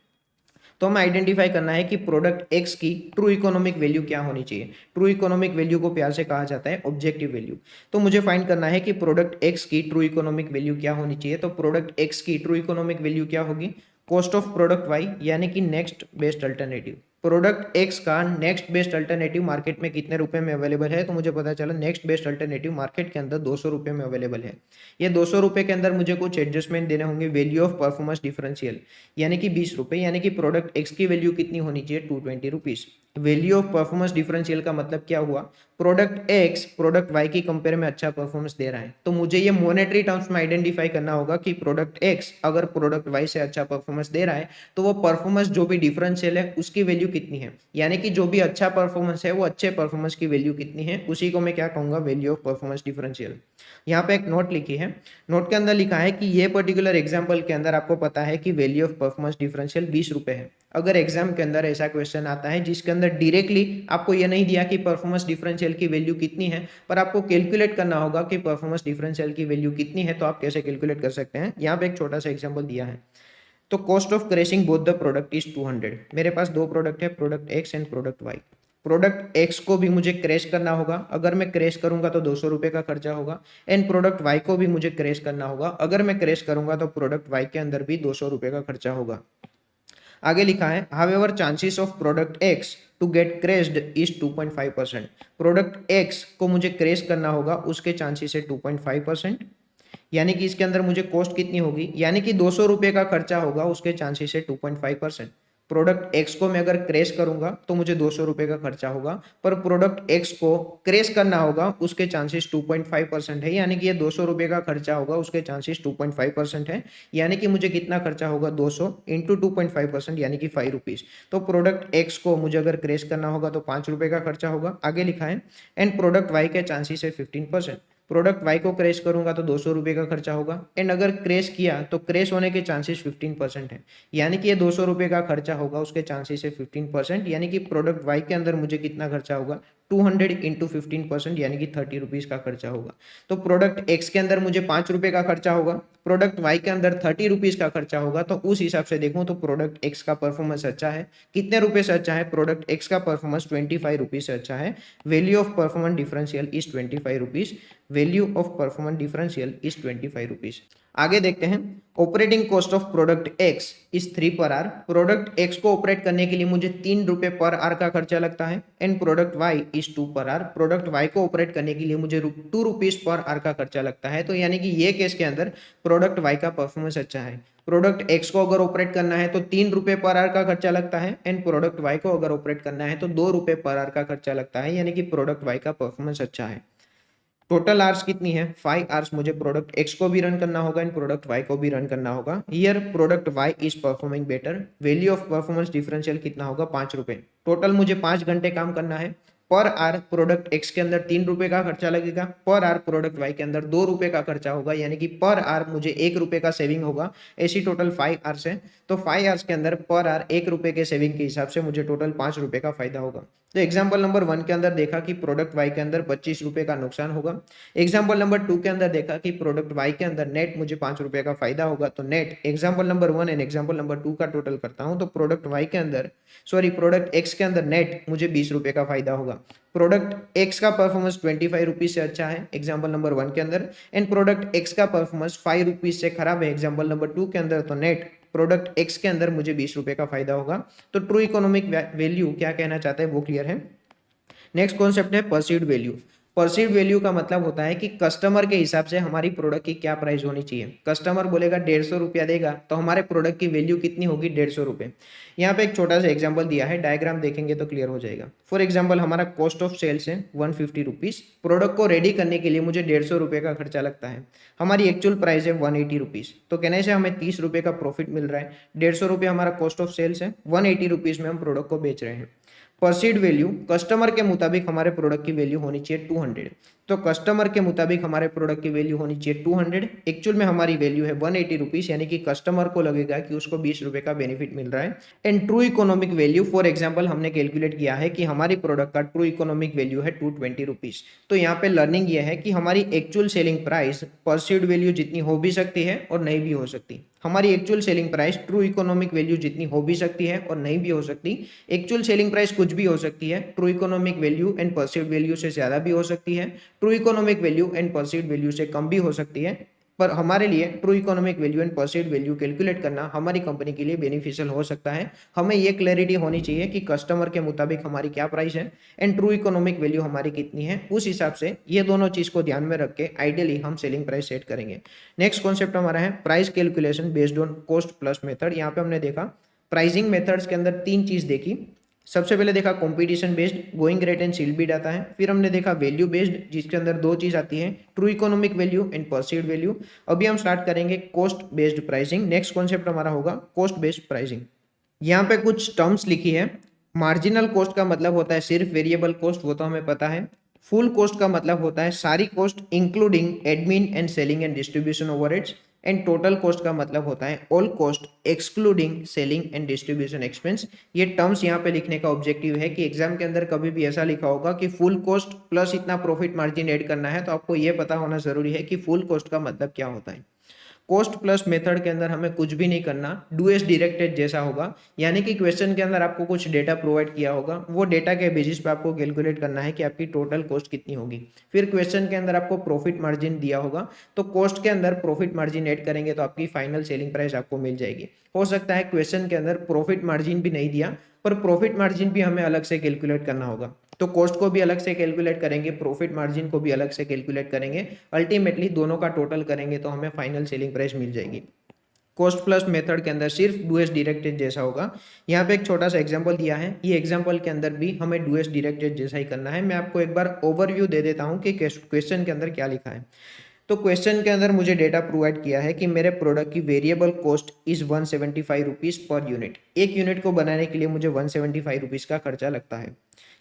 तो हमें आइडेंटिफाई करना है कि प्रोडक्ट एक्स की ट्रू इकोनॉमिक वैल्यू क्या होनी चाहिए। ट्रू इकोनॉमिक वैल्यू को प्यार से कहा जाता है ऑब्जेक्टिव वैल्यू। तो मुझे फाइंड करना है कि प्रोडक्ट एक्स की ट्रू इकोनॉमिक वैल्यू क्या होनी चाहिए। तो प्रोडक्ट एक्स की ट्रू इकोनॉमिक वैल्यू क्या होगी, कॉस्ट ऑफ प्रोडक्ट वाई, यानी कि next best alternative. Product x का नेक्स्ट बेस्ट अल्टरनेटिव मार्केट में कितने रुपए में अवेलेबल है। तो मुझे पता चला नेक्स्ट बेस्ट अल्टरनेटिव मार्केट के अंदर 200 रुपए में अवेलेबल है। ये 200 रुपए के अंदर मुझे कुछ एडजस्टमेंट देने होंगे, वैल्यू ऑफ परफॉर्मेंस डिफरेंशियल यानी कि 20 रुपए, यानी कि प्रोडक्ट एक्स की वैल्यू कितनी होनी चाहिए, 220 rupees. Value of performance differential का मतलब क्या हुआ, प्रोडक्ट एक्स प्रोडक्ट वाई की कंपेयर में अच्छा परफॉर्मेंस दे रहा है। तो मुझे ये मॉनेटरी टर्म्स में आइडेंटिफाई करना होगा कि प्रोडक्ट एक्स अगर प्रोडक्ट वाई से अच्छा परफॉर्मेंस दे रहा है तो वो परफॉर्मेंस जो भी डिफरेंशियल है उसकी वैल्यू कितनी है, यानी कि जो भी अच्छा परफॉर्मेंस है वो अच्छे परफॉर्मेंस की वैल्यू कितनी है, उसी को मैं क्या कहूंगा, वैल्यू ऑफ परफॉर्मेंस डिफरेंशियल। यहाँ पे एक नोट लिखी है, नोट के अंदर लिखा है कि ये पर्टिकुलर एग्जाम्पल के अंदर आपको पता है कि वैल्यू ऑफ परफॉर्मेंस डिफरेंशियल 20 रुपए है। अगर एग्जाम के अंदर ऐसा क्वेश्चन आता है जिसके अंदर डायरेक्टली आपको ये नहीं दिया कि परफॉर्मेंस डिफरेंशियल की वैल्यू कितनी है, पर आपको कैलकुलेट करना होगा कि परफॉर्मेंस डिफरेंशियल की वैल्यू कितनी है, तो आप कैसे कैलकुलेट कर सकते हैं। यहाँ पे एक छोटा सा एग्जाम्पल दिया है। तो cost of crashing both the product is 200। मेरे पास दो प्रोडक्ट है, product X and product Y. Product X को भी मुझे क्रैश करना होगा, अगर मैं क्रैश करूंगा तो 200 रुपए का खर्चा होगा। एंड प्रोडक्ट वाई को भी मुझे क्रैश करना होगा, अगर मैं क्रैश करूंगा तो प्रोडक्ट वाई के अंदर भी 200 रुपए का खर्चा होगा। आगे लिखा है however chances of product X to get crashed is 2.5%। Product X को मुझे क्रेश करना होगा, उसके चांसेस है 2.5%। यानी कि इसके अंदर मुझे कॉस्ट कितनी होगी, यानी कि 200 रुपये का खर्चा होगा, उसके चांसेस है 2.5%। प्रोडक्ट एक्स को मैं अगर क्रेश करूंगा तो मुझे 200 रुपये का खर्चा होगा, पर प्रोडक्ट एक्स को क्रेश करना होगा, उसके चांसेस 2.5% है। यानी कि ये 200 रुपये का खर्चा होगा, उसके चांसेस 2.5% है। यानी कि मुझे कितना खर्चा होगा, 200 इंटू 2.5% यानी कि 5 रुपीज। तो प्रोडक्ट एक्स को मुझे अगर क्रेश करना होगा तो 5 रुपये का खर्चा होगा। आगे लिखा है एंड प्रोडक्ट वाई के चांसेस है 15%। प्रोडक्ट वाई को क्रैश करूंगा तो 200 रुपये का खर्चा होगा, एंड अगर क्रैश किया तो क्रैश होने के चांसेस 15% है। यानी कि ये 200 रुपये का खर्चा होगा, उसके चांसेस है 15%। यानी कि प्रोडक्ट वाई के अंदर मुझे कितना खर्चा होगा, 200 इंटू 15% यानी कि 30 रुपीज का खर्चा होगा। तो प्रोडक्ट एक्स के अंदर मुझे 5 रुपये का खर्चा होगा, प्रोडक्ट वाई के अंदर 30 रुपीज का खर्चा होगा। तो उस हिसाब से देखूं तो प्रोडक्ट एक्स का परफॉर्मेंस अच्छा है। कितने रुपए से अच्छा है, प्रोडक्ट एक्स का परफॉर्मेंस 25 रुपीज से अच्छा है। Value of performance differential is 25 rupees. Value of performance differential is 25 rupees. आगे देखते हैं operating cost of product x is 3 पर आर। प्रोडक्ट एक्स को ऑपरेट करने के लिए मुझे 3 रुपए पर आर का खर्चा लगता है, एंड प्रोडक्ट वाई इज 2 पर आर। प्रोडक्ट वाई को ऑपरेट करने के लिए मुझे 2 रुपीज पर आर का खर्चा लगता है। तो यानी कि ये केस के अंदर प्रोडक्ट वाई का परफॉर्मेंस अच्छा है। प्रोडक्ट एक्स को अगर ऑपरेट करना है तो 3 रुपए पर आर का खर्चा लगता है, एंड प्रोडक्ट वाई को अगर ऑपरेट करना है तो 2 रुपए पर आर का खर्चा लगता है। यानी कि प्रोडक्ट वाई का परफॉर्मेंस अच्छा है। टोटल आवर्स कितनी है, 5 आवर्स मुझे प्रोडक्ट एक्स को भी रन करना होगा एंड प्रोडक्ट वाई को भी रन करना होगा। Here product Y is performing better. Value of performance differential कितना होगा, 5 रुपए। टोटल मुझे 5 घंटे काम करना है। पर आर प्रोडक्ट एक्स के अंदर 3 रुपए का खर्चा लगेगा, पर आर प्रोडक्ट वाई के अंदर 2 रुपए का खर्चा होगा। यानी कि पर आर मुझे 1 रुपए का सेविंग होगा। ऐसी टोटल 5 आवर्स है, तो 5 आवर्स के अंदर पर आर 1 रुपए के सेविंग के हिसाब से मुझे टोटल 5 रुपए का फायदा होगा। तो एग्जाम्पल नंबर 1 के अंदर देखा कि प्रोडक्ट वाई के अंदर 25 रुपए का नुकसान होगा। एग्जाम्पल नंबर 2 के अंदर देखा कि प्रोडक्ट वाई के अंदर नेट मुझे 5 रुपए का फायदा होगा। तो net example number 1 and example number 2 का टोटल करता हूं तो प्रोडक्ट वाई के अंदर प्रोडक्ट एक्स के अंदर नेट मुझे 20 रुपए का फायदा होगा। प्रोडक्ट एक्स का परफॉर्मेंस 25 रुपीज से अच्छा है एग्जाम्पल नंबर 1 के अंदर, एंड प्रोडक्ट एक्स का परफॉर्मेंस 5 रुपीज से खराब है एग्जाम्पल नंबर 2 के अंदर। तो नेट प्रोडक्ट एक्स के अंदर मुझे 20 रुपए का फायदा होगा। तो ट्रू इकोनॉमिक वैल्यू क्या कहना चाहते हैं वो क्लियर है। नेक्स्ट कॉन्सेप्ट है परसीव्ड वैल्यू। परसीव्ड वैल्यू का मतलब होता है कि कस्टमर के हिसाब से हमारी प्रोडक्ट की क्या प्राइस होनी चाहिए। कस्टमर बोलेगा 150 रुपया देगा तो हमारे प्रोडक्ट की वैल्यू कितनी होगी, 150 रुपये। यहाँ पे एक छोटा सा एग्जांपल दिया है, डायग्राम देखेंगे तो क्लियर हो जाएगा। फॉर एग्जांपल हमारा कॉस्ट ऑफ सेल्स है 150 रुपीज। प्रोडक्ट को रेडी करने के लिए मुझे 150 रुपये का खर्चा लगता है। हमारी एक्चुअल प्राइस है 180 रुपीज। तो कहने से हमें 30 रुपये का प्रॉफिट मिल रहा है। 150 रुपये हमारा कॉस्ट ऑफ सेल्स है, 180 रुपीज में हम प्रोडक्ट को बेच रहे हैं। परसीव्ड वैल्यू कस्टमर के मुताबिक हमारे प्रोडक्ट की वैल्यू होनी चाहिए 200। तो कस्टमर के मुताबिक हमारे प्रोडक्ट की वैल्यू होनी चाहिए 200। एक्चुअल में हमारी वैल्यू है 180 रुपीज, यानी कि कस्टमर को लगेगा कि उसको 20 रुपए का बेनिफिट मिल रहा है। And true economic value for example हमने कैलकुलेट किया है कि हमारी प्रोडक्ट का ट्रू इकोनॉमिक वैल्यू है 220 रुपीज। तो यहाँ पे लर्निंग ये है कि हमारी actual selling price perceived value जितनी हो भी सकती है और नहीं भी हो सकती। हमारी actual selling price true economic value जितनी हो भी सकती है और नहीं भी हो सकती। एक्चुअल सेलिंग प्राइस कुछ भी हो सकती है, true economic value and perceived value से ज्यादा भी हो सकती है, true economic value and perceived value से कम भी हो सकती है। पर हमारे लिए true economic value and perceived value calculate करना हमारी कंपनी के लिए बेनिफिशियल हो सकता है। हमें ये क्लैरिटी होनी चाहिए कि कस्टमर के मुताबिक हमारी क्या प्राइस है एंड ट्रू इकोनॉमिक वैल्यू हमारी कितनी है। उस हिसाब से ये दोनों चीज को ध्यान में रख के आइडियली हम सेलिंग प्राइस सेट करेंगे। नेक्स्ट कॉन्सेप्ट हमारा है price calculation based on cost plus method. यहाँ पे हमने देखा प्राइसिंग मेथड्स के अंदर 3 चीज देखी। सबसे पहले देखा competition based, going rate and seal Beed आता है। फिर हमने देखा वैल्यू बेस्ड जिसके अंदर 2 चीज आती है, true economic value and perceived value. अभी हम स्टार्ट करेंगे cost based pricing. Next concept हमारा होगा कॉस्ट बेस्ड प्राइसिंग। यहाँ पे कुछ टर्म्स लिखी है। मार्जिनल कॉस्ट का मतलब होता है सिर्फ वेरिएबल कॉस्ट, वो तो हमें पता है। फुल कॉस्ट का मतलब होता है सारी cost including admin and selling and distribution overheads. And total cost का मतलब होता है all cost excluding selling and distribution expense. ये टर्म्स यहाँ पे लिखने का ऑब्जेक्टिव है कि एग्जाम के अंदर कभी भी ऐसा लिखा होगा कि फुल कॉस्ट प्लस इतना प्रॉफिट मार्जिन ऐड करना है, तो आपको ये पता होना जरूरी है कि फुल कॉस्ट का मतलब क्या होता है। कॉस्ट प्लस मेथड के अंदर हमें कुछ भी नहीं करना, डू एज डायरेक्टेड जैसा होगा, यानी कि क्वेश्चन के अंदर आपको कुछ डेटा प्रोवाइड किया होगा, वो डेटा के बेसिस पे आपको कैलकुलेट करना है कि आपकी टोटल कॉस्ट कितनी होगी। फिर क्वेश्चन के अंदर आपको प्रॉफिट मार्जिन दिया होगा, तो कॉस्ट के अंदर प्रॉफिट मार्जिन ऐड करेंगे तो आपकी फाइनल सेलिंग प्राइस आपको मिल जाएगी। हो सकता है क्वेश्चन के अंदर प्रॉफिट मार्जिन भी नहीं दिया, पर प्रॉफिट मार्जिन भी हमें अलग से कैलकुलेट करना होगा, तो कॉस्ट को भी अलग से कैलकुलेट करेंगे, प्रॉफिट मार्जिन को भी अलग से कैलकुलेट करेंगे, अल्टीमेटली दोनों का टोटल करेंगे तो हमें फाइनल सेलिंग प्राइस मिल जाएगी। कॉस्ट प्लस मेथड के अंदर सिर्फ डू एज डायरेक्टेड जैसा होगा। यहाँ पे एक छोटा सा एग्जांपल दिया है, ये एग्जांपल के अंदर भी हमें डू एज डायरेक्टेड जैसा ही करना है। मैं आपको एक बार ओवरव्यू दे देता हूँ कि क्वेश्चन के अंदर क्या लिखा है। तो क्वेश्चन के अंदर मुझे डेटा प्रोवाइड किया है कि मेरे प्रोडक्ट की variable cost is 175 rupees per unit. एक यूनिट को बनाने के लिए मुझे 175 रुपीज़ का खर्चा लगता है।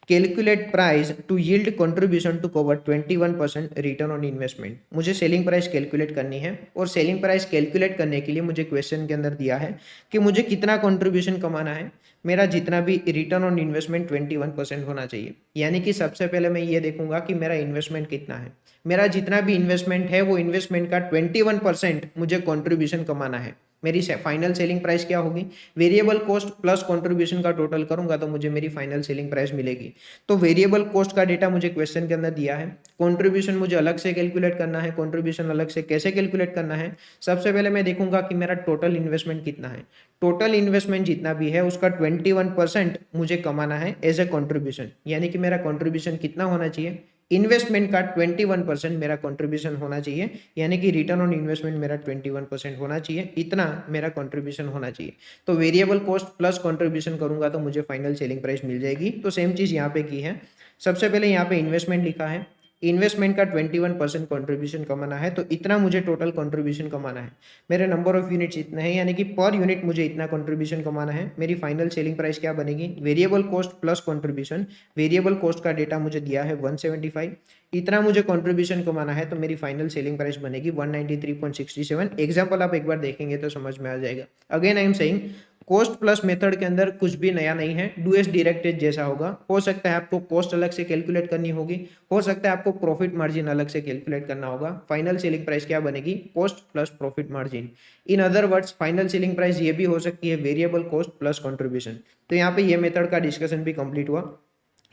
Calculate price to yield contribution to cover 21% return on investment. मुझे सेलिंग प्राइस कैलकुलेट करनी है, और सेलिंग प्राइस कैलकुलेट करने के लिए मुझे क्वेश्चन के अंदर दिया है कि मुझे कितना कंट्रीब्यूशन कमाना है। मेरा जितना भी रिटर्न ऑन इन्वेस्टमेंट 21% होना चाहिए, यानी कि सबसे पहले मैं ये देखूंगा कि मेरा इन्वेस्टमेंट कितना है। मेरा जितना भी इन्वेस्टमेंट है वो इन्वेस्टमेंट का 21% मुझे कंट्रीब्यूशन कमाना है। मेरी फाइनल सेलिंग प्राइस क्या होगी, वेरिएबल कॉस्ट प्लस कंट्रीब्यूशन का टोटल करूंगा तो मुझे मेरी फाइनल सेलिंग प्राइस मिलेगी। तो वेरिएबल कॉस्ट का डेटा मुझे क्वेश्चन के अंदर दिया है, कंट्रीब्यूशन मुझे अलग से कैलकुलेट करना है। कंट्रीब्यूशन अलग से कैसे कैलकुलेट करना है, सबसे पहले मैं देखूंगा कि मेरा टोटल इन्वेस्टमेंट कितना है। टोटल इन्वेस्टमेंट जितना भी है उसका 21% मुझे कमाना है एज ए कंट्रीब्यूशन, यानी कि मेरा कंट्रीब्यूशन कितना होना चाहिए, इन्वेस्टमेंट का 21% मेरा कंट्रीब्यूशन होना चाहिए, यानी कि रिटर्न ऑन इन्वेस्टमेंट मेरा 21% होना चाहिए, इतना मेरा कंट्रीब्यूशन होना चाहिए। तो वेरिएबल कॉस्ट प्लस कंट्रीब्यूशन करूंगा तो मुझे फाइनल सेलिंग प्राइस मिल जाएगी। तो सेम चीज यहाँ पे की है। सबसे पहले यहाँ पे इन्वेस्टमेंट लिखा है, इन्वेस्टमेंट का 21% कंट्रीब्यूशन कमाना है, तो इतना मुझे टोटल कंट्रीब्यूशन कमाना है। मेरे नंबर ऑफ यूनिट्स इतने हैं, यानी कि पर यूनिट मुझे इतना कंट्रीब्यूशन कमाना है। मेरी फाइनल सेलिंग प्राइस क्या बनेगी, variable cost plus contribution. Variable cost का डेटा मुझे दिया है 175, इतना मुझे कंट्रीब्यूशन कमाना है, तो मेरी फाइनल सेलिंग प्राइस बनेगी 193.67। एग्जाम्पल आप एक बार देखेंगे तो समझ में आ जाएगा। Again I am saying cost plus method के अंदर कुछ भी नया नहीं है, डू एज डायरेक्टेड जैसा होगा। हो सकता है आपको कॉस्ट अलग से कैलकुलेट करनी होगी, हो सकता है आपको प्रॉफिट मार्जिन अलग से कैलकुलेट करना होगा। फाइनल सेलिंग प्राइस क्या बनेगी, cost plus profit margin. In other words final selling price ये भी हो सकती है वेरिएबल कॉस्ट प्लस कंट्रीब्यूशन। तो यहाँ पे ये मेथड का डिस्कशन भी कंप्लीट हुआ।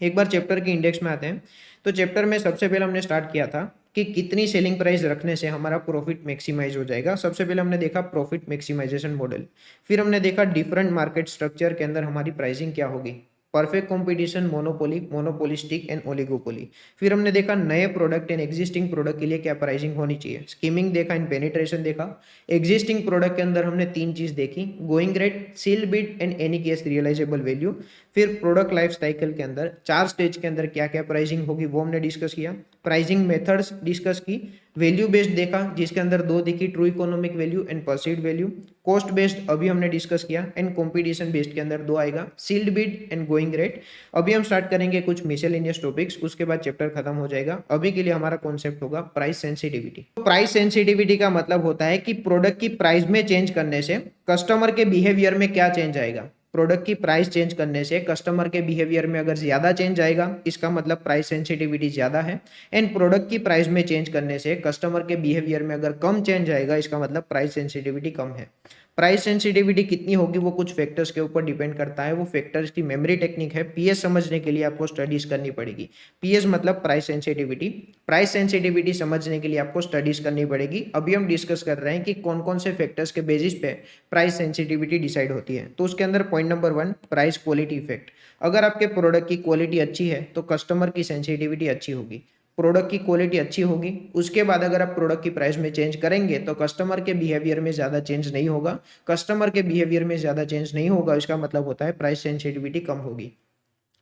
एक बार चैप्टर के इंडेक्स में आते हैं। तो चैप्टर में सबसे पहले हमने स्टार्ट किया था कि कितनी सेलिंग प्राइस रखने से हमारा प्रॉफिट मैक्सिमाइज हो जाएगा। सबसे पहले हमने देखा प्रॉफिट मैक्सिमाइजेशन मॉडल, फिर हमने देखा डिफरेंट मार्केट स्ट्रक्चर के अंदर हमारी प्राइसिंग क्या होगी, perfect competition, monopoly, monopolistic and oligopoly. फिर हमने देखा नए प्रोडक्ट एंड एग्जिस्टिंग प्रोडक्ट के लिए क्या प्राइसिंग होनी चाहिए, स्कीमिंग देखा, एंड पेनिट्रेशन देखा। एग्जिस्टिंग प्रोडक्ट के अंदर हमने तीन चीज देखी, going rate, sealed bid and any case realisable value. फिर प्रोडक्ट लाइफ साइकिल के अंदर 4 स्टेज के अंदर क्या क्या प्राइसिंग होगी वो हमने डिस्कस किया। प्राइसिंग मेथड्स डिस्कस की, वैल्यू बेस्ड देखा जिसके अंदर दो देखी, true economic value and perceived value. Cost based अभी हमने डिस्कस किया, एंड कंपटीशन बेस्ड के अंदर दो आएगा, sealed bid and going rate. अभी हम स्टार्ट करेंगे कुछ मिसलेनियस टॉपिक्स, उसके बाद चैप्टर खत्म हो जाएगा। अभी के लिए हमारा कॉन्सेप्ट होगा प्राइस सेंसिटिविटी। प्राइस सेंसिटिविटी का मतलब होता है कि प्रोडक्ट की प्राइस में चेंज करने से कस्टमर के बिहेवियर में क्या चेंज आएगा। प्रोडक्ट की प्राइस चेंज करने से कस्टमर के बिहेवियर में अगर ज्यादा चेंज आएगा, इसका मतलब प्राइस सेंसिटिविटी ज्यादा है। एंड प्रोडक्ट की प्राइस में चेंज करने से कस्टमर के बिहेवियर में अगर कम चेंज आएगा, इसका मतलब प्राइस सेंसिटिविटी कम है। प्राइस सेंसिटिविटी कितनी होगी वो कुछ फैक्टर्स के ऊपर डिपेंड करता है। वो फैक्टर्स की मेमोरी टेक्निक है, पीएस समझने के लिए आपको स्टडीज करनी पड़ेगी। पीएस मतलब प्राइस सेंसिटिविटी। प्राइस सेंसिटिविटी समझने के लिए आपको स्टडीज करनी पड़ेगी। अभी हम डिस्कस कर रहे हैं कि कौन कौन से फैक्टर्स के बेसिस पे प्राइस सेंसिटिविटी डिसाइड होती है। तो उसके अंदर point number 1, price quality effect. अगर आपके प्रोडक्ट की क्वालिटी अच्छी है तो कस्टमर की सेंसिटिविटी अच्छी होगी। प्रोडक्ट की क्वालिटी अच्छी होगी, उसके बाद अगर आप प्रोडक्ट की प्राइस में चेंज करेंगे तो कस्टमर के बिहेवियर में ज्यादा चेंज नहीं होगा। कस्टमर के बिहेवियर में ज्यादा चेंज नहीं होगा, इसका मतलब होता है प्राइस सेंसिटिविटी कम होगी।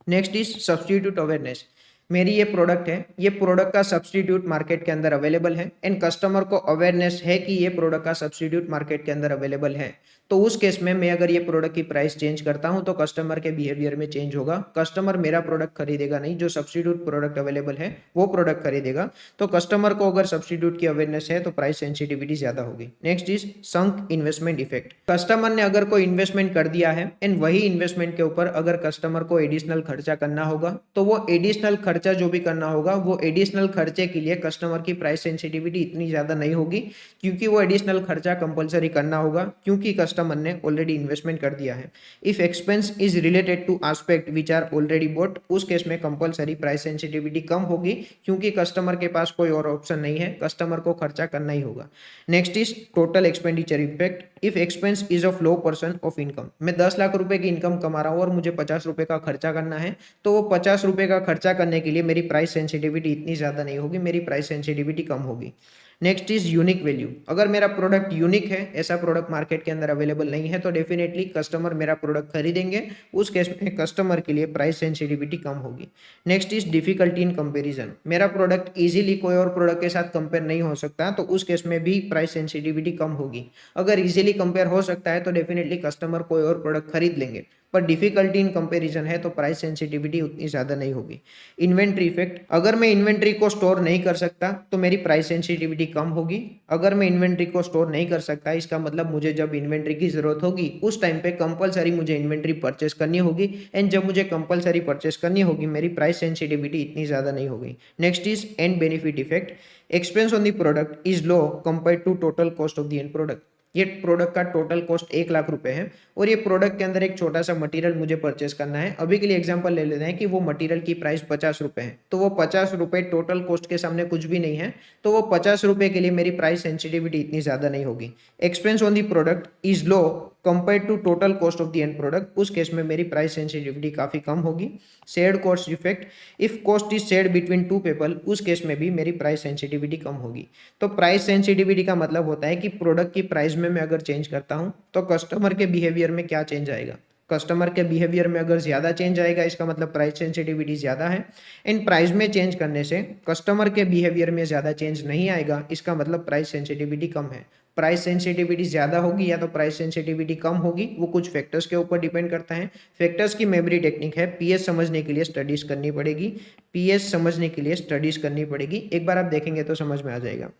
Next is substitute awareness. मेरी ये प्रोडक्ट है, ये प्रोडक्ट का सब्स्टिट्यूट मार्केट के अंदर अवेलेबल है, एंड कस्टमर को अवेयरनेस है कि ये प्रोडक्ट का सब्स्टिट्यूट मार्केट के अंदर अवेलेबल है। तो उस केस में मैं अगर ये प्रोडक्ट की प्राइस चेंज करता हूं तो कस्टमर के बिहेवियर में चेंज होगा। कस्टमर मेरा प्रोडक्ट खरीदेगा नहीं, जो सब्स्टिट्यूट प्रोडक्ट अवेलेबल है वो प्रोडक्ट खरीदेगा। तो कस्टमर को अगर सब्स्टिट्यूट की अवेयरनेस है तो प्राइस सेंसिटिविटी ज्यादा होगी। Next is sunk investment effect. Customer ने अगर कोई इन्वेस्टमेंट कर दिया है, एंड वही इन्वेस्टमेंट के ऊपर अगर कस्टमर को एडिशनल खर्चा करना होगा, तो वो एडिशनल खर्चा जो भी करना होगा वो एडिशनल खर्चे के लिए कस्टमर की प्राइस सेंसिटिविटी इतनी ज़्यादा नहीं होगी, क्योंकि वो एडिशनल खर्चा कंपलसरी करना होगा क्योंकि कस्टमर ने ऑलरेडी इन्वेस्टमेंट कर दिया है। If expense is related to aspect which are already bought, उस केस में कंपलसरी प्राइस सेंसिटिविटी कम होगी क्योंकि कस्टमर के पास कोई और ऑप्शन नहीं है, कस्टमर को खर्चा करना ही होगा। Next is total expenditure effect. If expense is of low person of income, मैं 10 लाख रुपए की इनकम कमा रहा हूँ और मुझे 50 रुपए का खर्चा करना है, तो वो 50 रुपए का खर्चा करने के लिए मेरी प्राइस सेंसिटिविटी इतनी ज़्यादा नहीं होगी, मेरी प्राइस सेंसिटिविटी कम होगी। Next is unique value. अगर मेरा प्रोडक्ट यूनिक है, ऐसा प्रोडक्ट मार्केट के अंदर अवेलेबल नहीं है, तो डेफिनेटली कस्टमर मेरा प्रोडक्ट खरीदेंगे, उस केस में कस्टमर के लिए प्राइस सेंसिटिविटी कम होगी। Next is difficulty in comparison. मेरा प्रोडक्ट इजीली कोई और प्रोडक्ट के साथ कंपेयर नहीं हो सकता, तो उस केस में भी प्राइस सेंसिटिविटी कम होगी। अगर इजीली कंपेयर हो सकता है तो डेफिनेटली कस्टमर कोई और प्रोडक्ट खरीद लेंगे, पर डिफिकल्टी इन कंपैरिजन है तो प्राइस सेंसिटिविटी उतनी ज़्यादा नहीं होगी। Inventory effect. अगर मैं इन्वेंट्री को स्टोर नहीं कर सकता तो मेरी प्राइस सेंसिटिविटी कम होगी। अगर मैं इन्वेंट्री को स्टोर नहीं कर सकता, इसका मतलब मुझे जब इन्वेंट्री की जरूरत होगी उस टाइम पे कंपलसरी मुझे इन्वेंट्री परचेस करनी होगी, एंड जब मुझे कंपलसरी परचेस करनी होगी मेरी प्राइस सेंसिटिविटी इतनी ज़्यादा नहीं होगी। Next is end benefit effect. Expense on the product is low compare to total cost of the end product. ये प्रोडक्ट का टोटल कॉस्ट 1 लाख रुपए है और ये प्रोडक्ट के अंदर एक छोटा सा मटेरियल मुझे परचेस करना है। अभी के लिए एग्जांपल ले लेते हैं कि वो मटेरियल की प्राइस 50 रुपए है, तो वो 50 रुपए टोटल कॉस्ट के सामने कुछ भी नहीं है, तो वो 50 रुपए के लिए मेरी प्राइस सेंसिटिविटी इतनी ज़्यादा नहीं होगी। Expense on the product is low compare to total cost of the end product, उस केस में मेरी प्राइस सेंसिटिविटी काफ़ी कम होगी। Shared cost effect. If cost is shared between two people, उस केस में भी मेरी प्राइस सेंसिटिविटी कम होगी। तो प्राइस सेंसिटिविटी का मतलब होता है कि प्रोडक्ट की प्राइस में मैं अगर चेंज करता हूं तो कस्टमर के बिहेवियर में क्या चेंज आएगा। कस्टमर के बिहेवियर में अगर ज़्यादा चेंज आएगा, इसका मतलब प्राइस सेंसिटिविटी ज़्यादा है। इन प्राइस में चेंज करने से कस्टमर के बिहेवियर में ज़्यादा चेंज नहीं आएगा, इसका मतलब प्राइस सेंसिटिविटी कम है। प्राइस सेंसिटिविटी ज़्यादा होगी या तो प्राइस सेंसिटिविटी कम होगी, वो कुछ फैक्टर्स के ऊपर डिपेंड करता है। फैक्टर्स की मेमोरी टेक्निक है, पीएस समझने के लिए स्टडीज करनी पड़ेगी, पीएस समझने के लिए स्टडीज करनी पड़ेगी। एक बार आप देखेंगे तो समझ में आ जाएगा।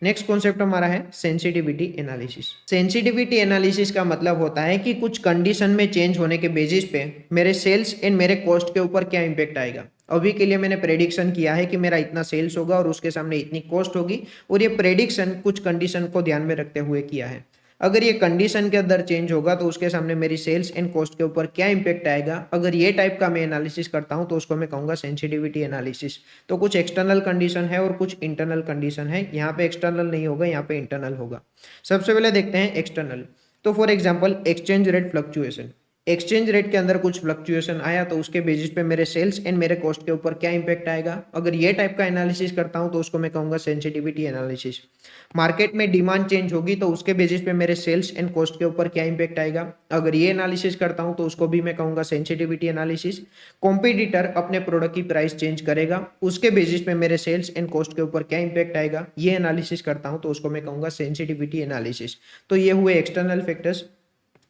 नेक्स्ट कॉन्सेप्ट हमारा है सेंसिटिविटी एनालिसिस। सेंसिटिविटी एनालिसिस का मतलब होता है कि कुछ कंडीशन में चेंज होने के बेसिस पे मेरे सेल्स एंड मेरे कॉस्ट के ऊपर क्या इंपैक्ट आएगा। अभी के लिए मैंने प्रेडिक्शन किया है कि मेरा इतना सेल्स होगा और उसके सामने इतनी कॉस्ट होगी, और ये प्रेडिक्शन कुछ कंडीशन को ध्यान में रखते हुए किया है। अगर ये कंडीशन के अंदर चेंज होगा तो उसके सामने मेरी सेल्स एंड कॉस्ट के ऊपर क्या इंपैक्ट आएगा, अगर ये टाइप का मैं एनालिसिस करता हूं तो उसको मैं कहूंगा सेंसिटिविटी एनालिसिस। तो कुछ एक्सटर्नल कंडीशन है और कुछ इंटरनल कंडीशन है, यहाँ पे एक्सटर्नल नहीं होगा, यहाँ पे इंटरनल होगा। सबसे पहले देखते हैं एक्सटर्नल। तो for example exchange rate fluctuation. Exchange rate के अंदर कुछ फ्लक्चुएशन आया तो उसके बेसिस पे मेरे सेल्स एंड मेरे कॉस्ट के ऊपर क्या इंपैक्ट आएगा, अगर ये टाइप का एनालिसिस करता हूं तो उसको मैं कहूंगा सेंसिटिविटी एनालिसिस। मार्केट में डिमांड चेंज होगी तो उसके बेसिस पे मेरे सेल्स एंड कॉस्ट के ऊपर क्या इंपैक्ट आएगा, अगर ये एनालिसिस करता हूं तो उसको भी मैं कहूंगा सेंसिटिविटी एनालिसिस। कॉम्पिटिटर अपने प्रोडक्ट की प्राइस चेंज करेगा, उसके बेसिस पे मेरे सेल्स एंड कॉस्ट के ऊपर क्या इंपैक्ट आएगा, ये एनालिसिस करता हूं तो उसको मैं कहूंगा सेंसिटिविटी एनालिसिस। तो ये हुए एक्सटर्नल फैक्टर्स।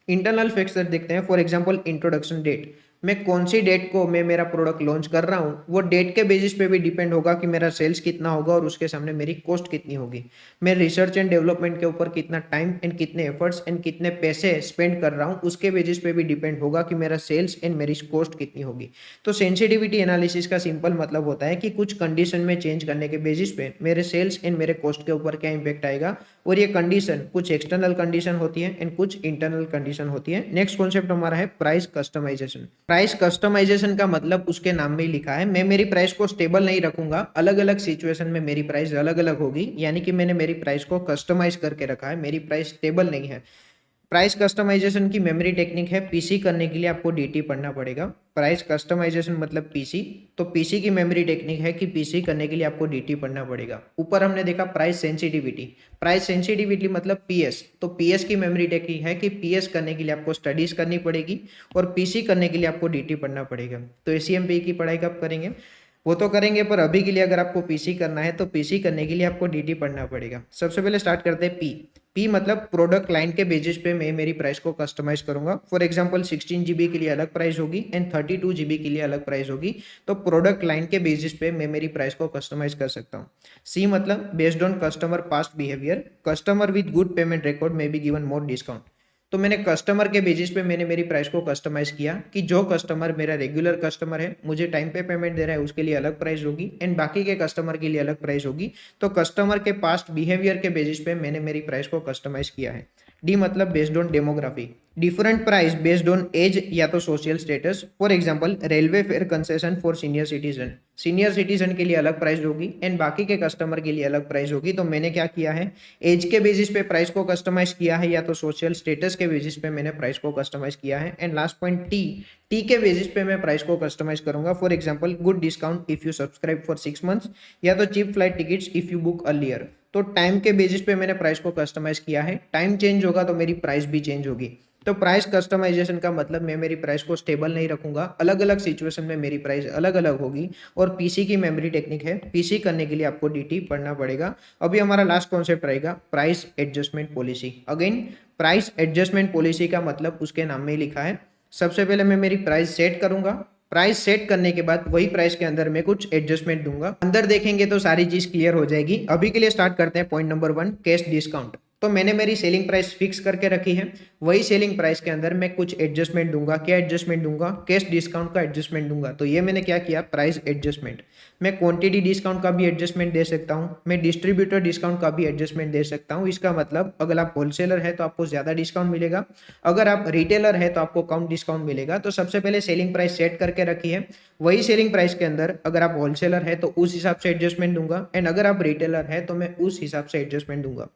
इंटरनल फैक्टर देखते हैं। फॉर एग्जांपल इंट्रोडक्शन डेट, मैं कौन सी डेट को मैं मेरा प्रोडक्ट लॉन्च कर रहा हूँ, वो डेट के बेसिस पे भी डिपेंड होगा कि मेरा सेल्स कितना होगा और उसके सामने मेरी कॉस्ट कितनी होगी। मैं रिसर्च एंड डेवलपमेंट के ऊपर कितना टाइम एंड कितने एफर्ट्स एंड कितने पैसे स्पेंड कर रहा हूँ, उसके बेसिस पे भी डिपेंड होगा कि मेरा सेल्स एंड मेरी कॉस्ट कितनी होगी। तो सेंसिटिविटी एनालिसिस का सिंपल मतलब होता है कि कुछ कंडीशन में चेंज करने के बेसिस पे मेरे सेल्स एंड मेरे कॉस्ट के ऊपर क्या इंपैक्ट आएगा, और ये कंडीशन कुछ एक्सटर्नल कंडीशन होती है एंड कुछ इंटरनल कंडीशन होती है। नेक्स्ट कॉन्सेप्ट हमारा है प्राइस कस्टमाइजेशन। प्राइस कस्टमाइजेशन का मतलब उसके नाम में ही लिखा है, मैं मेरी प्राइस को स्टेबल नहीं रखूंगा, अलग अलग सिचुएशन में मेरी प्राइस अलग अलग होगी, यानी कि मैंने मेरी प्राइस को कस्टमाइज करके रखा है, मेरी प्राइस स्टेबल नहीं है। प्राइस कस्टमाइजेशन की मेमोरी टेक्निक है, पीसी करने के लिए आपको डीटी पढ़ना पड़ेगा। प्राइस कस्टमाइजेशन मतलब पीसी, तो पीसी की मेमोरी टेक्निक है कि पीसी करने के लिए आपको डीटी पढ़ना पड़ेगा। ऊपर हमने देखा प्राइस सेंसिटिविटी, प्राइस सेंसिटिविटी मतलब पीएस, तो पीएस की मेमोरी टेक्निक है कि पीएस करने के लिए आपको स्टडीज करनी पड़ेगी और पीसी करने के लिए आपको डीटी पढ़ना पड़ेगा। तो एसीएमपी की पढ़ाई कब करेंगे, वो तो करेंगे, पर अभी के लिए अगर आपको पीसी करना है तो पीसी करने के लिए आपको डीटी पढ़ना पड़ेगा। सबसे पहले स्टार्ट करते हैं पी मतलब प्रोडक्ट लाइन के बेसिस पे मैं मेरी प्राइस को कस्टमाइज करूंगा। फॉर एग्जांपल 16 GB के लिए अलग प्राइस होगी एंड 32 GB के लिए अलग प्राइस होगी, तो प्रोडक्ट लाइन के बेसिस पे मैं मेरी प्राइस को कस्टमाइज कर सकता हूँ। सी मतलब based on customer past behaviour, customer with good payment record में बी गिवन मोर डिस्काउंट। तो मैंने कस्टमर के बेसिस पे मैंने मेरी प्राइस को कस्टमाइज किया कि जो कस्टमर मेरा रेगुलर कस्टमर है, मुझे टाइम पे पेमेंट दे रहा है, उसके लिए अलग प्राइस होगी एंड बाकी के कस्टमर के लिए अलग प्राइस होगी। तो कस्टमर के पास्ट बिहेवियर के बेसिस पे मैंने मेरी प्राइस को कस्टमाइज किया है। डी मतलब based on demography, different price based on age या तो social status. For example railway fare concession for senior citizen, senior citizen के लिए अलग प्राइस होगी एंड बाकी के कस्टमर के लिए अलग प्राइस होगी। तो मैंने क्या किया है, एज के बेसिस पे प्राइस को कस्टमाइज किया है या तो सोशल स्टेटस के बेसिस पे मैंने प्राइस को कस्टमाइज किया है। एंड लास्ट पॉइंट टी के बेसिस पे मैं प्राइस को कस्टमाइज करूंगा। For example good discount if you subscribe for 6 months या तो cheap flight tickets if you book earlier. तो टाइम के बेसिस पे मैंने प्राइस को कस्टमाइज किया है, टाइम चेंज होगा तो मेरी प्राइस भी चेंज होगी। तो प्राइस कस्टमाइजेशन का मतलब मैं मेरी प्राइस को स्टेबल नहीं रखूंगा, अलग अलग सिचुएशन में मेरी प्राइस अलग अलग होगी। और पीसी की मेमोरी टेक्निक है, पीसी करने के लिए आपको डीटी पढ़ना पड़ेगा। अभी हमारा लास्ट कॉन्सेप्ट रहेगा price adjustment policy. Again price adjustment policy का मतलब उसके नाम में ही लिखा है। सबसे पहले मैं मेरी प्राइस सेट करूंगा, प्राइस सेट करने के बाद वही प्राइस के अंदर मैं कुछ एडजस्टमेंट दूंगा। अंदर देखेंगे तो सारी चीज क्लियर हो जाएगी। अभी के लिए स्टार्ट करते हैं पॉइंट नंबर 1, कैश डिस्काउंट। तो मैंने मेरी सेलिंग प्राइस फिक्स करके रखी है, वही सेलिंग प्राइस के अंदर मैं कुछ एडजस्टमेंट दूंगा। क्या एडजस्टमेंट दूंगा? कैश डिस्काउंट का एडजस्टमेंट दूंगा। तो ये मैंने क्या किया, प्राइस एडजस्टमेंट। मैं क्वांटिटी डिस्काउंट का भी एडजस्टमेंट दे सकता हूँ, मैं डिस्ट्रीब्यूटर डिस्काउंट का भी एडजस्टमेंट दे सकता हूँ। इसका मतलब अगर आप होलसेलर है तो आपको ज्यादा डिस्काउंट मिलेगा, अगर आप रिटेलर है तो आपको कम डिस्काउंट मिलेगा। तो सबसे पहले सेलिंग प्राइस सेट करके रखी है, वही सेलिंग प्राइस के अंदर अगर आप होलसेलर है तो उस हिसाब से एडजस्टमेंट दूंगा एंड अगर आप रिटेलर है तो मैं उस हिसाब से एडजस्टमेंट दूंगा।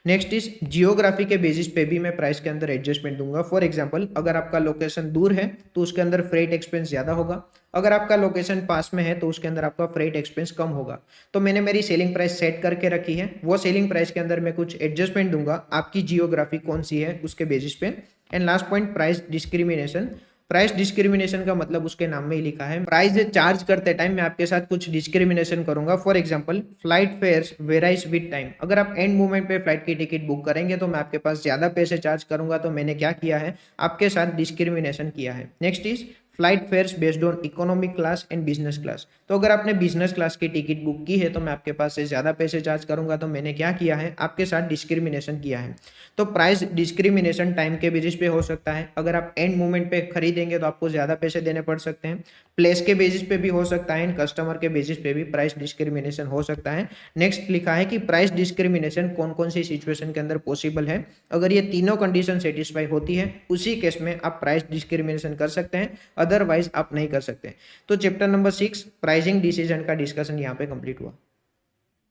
नेक्स्ट इज जियोग्राफी के बेसिस पे भी मैं प्राइस के अंदर एडजस्टमेंट दूंगा। फॉर एग्जांपल अगर आपका लोकेशन दूर है तो उसके अंदर फ्रेट एक्सपेंस ज्यादा होगा, अगर आपका लोकेशन पास में है तो उसके अंदर आपका फ्रेट एक्सपेंस कम होगा। तो मैंने मेरी सेलिंग प्राइस सेट करके रखी है, वो सेलिंग प्राइस के अंदर मैं कुछ एडजस्टमेंट दूंगा आपकी जियोग्राफी कौन सी है उसके बेसिस पे। And last point price discrimination. Price discrimination का मतलब उसके नाम में ही लिखा है, प्राइस चार्ज करते टाइम मैं आपके साथ कुछ डिस्क्रिमिनेशन करूंगा। For example flight fares varies with time, अगर आप एंड मोमेंट पे फ्लाइट की टिकट बुक करेंगे तो मैं आपके पास ज्यादा पैसे चार्ज करूंगा। तो मैंने क्या किया है, आपके साथ डिस्क्रिमिनेशन किया है। Next is flight fares based on economic class and business class. तो अगर आपने बिजनेस क्लास की टिकट बुक की है तो मैं आपके पास से ज्यादा पैसे चार्ज करूंगा। तो मैंने क्या किया है, आपके साथ डिस्क्रिमिनेशन किया है। तो प्राइस डिस्क्रिमिनेशन टाइम के बेसिस पे हो सकता है, अगर आप एंड मोमेंट पे खरीदेंगे तो आपको ज्यादा पैसे देने पड़ सकते हैं। प्लेस के बेसिस पे भी हो सकता है एंड कस्टमर के बेसिस पे भी प्राइस डिस्क्रिमिनेशन हो सकता है। नेक्स्ट लिखा है कि प्राइस डिस्क्रिमिनेशन कौन कौन सी सिचुएशन के अंदर पॉसिबल है, अगर ये तीनों कंडीशन सेटिस्फाई होती है उसी केस में आप प्राइस डिस्क्रिमिनेशन कर सकते हैं, अदरवाइज आप नहीं कर सकते। तो चैप्टर नंबर 6 प्राइसिंग डिसीजन का डिस्कशन यहाँ पे कंप्लीट हुआ।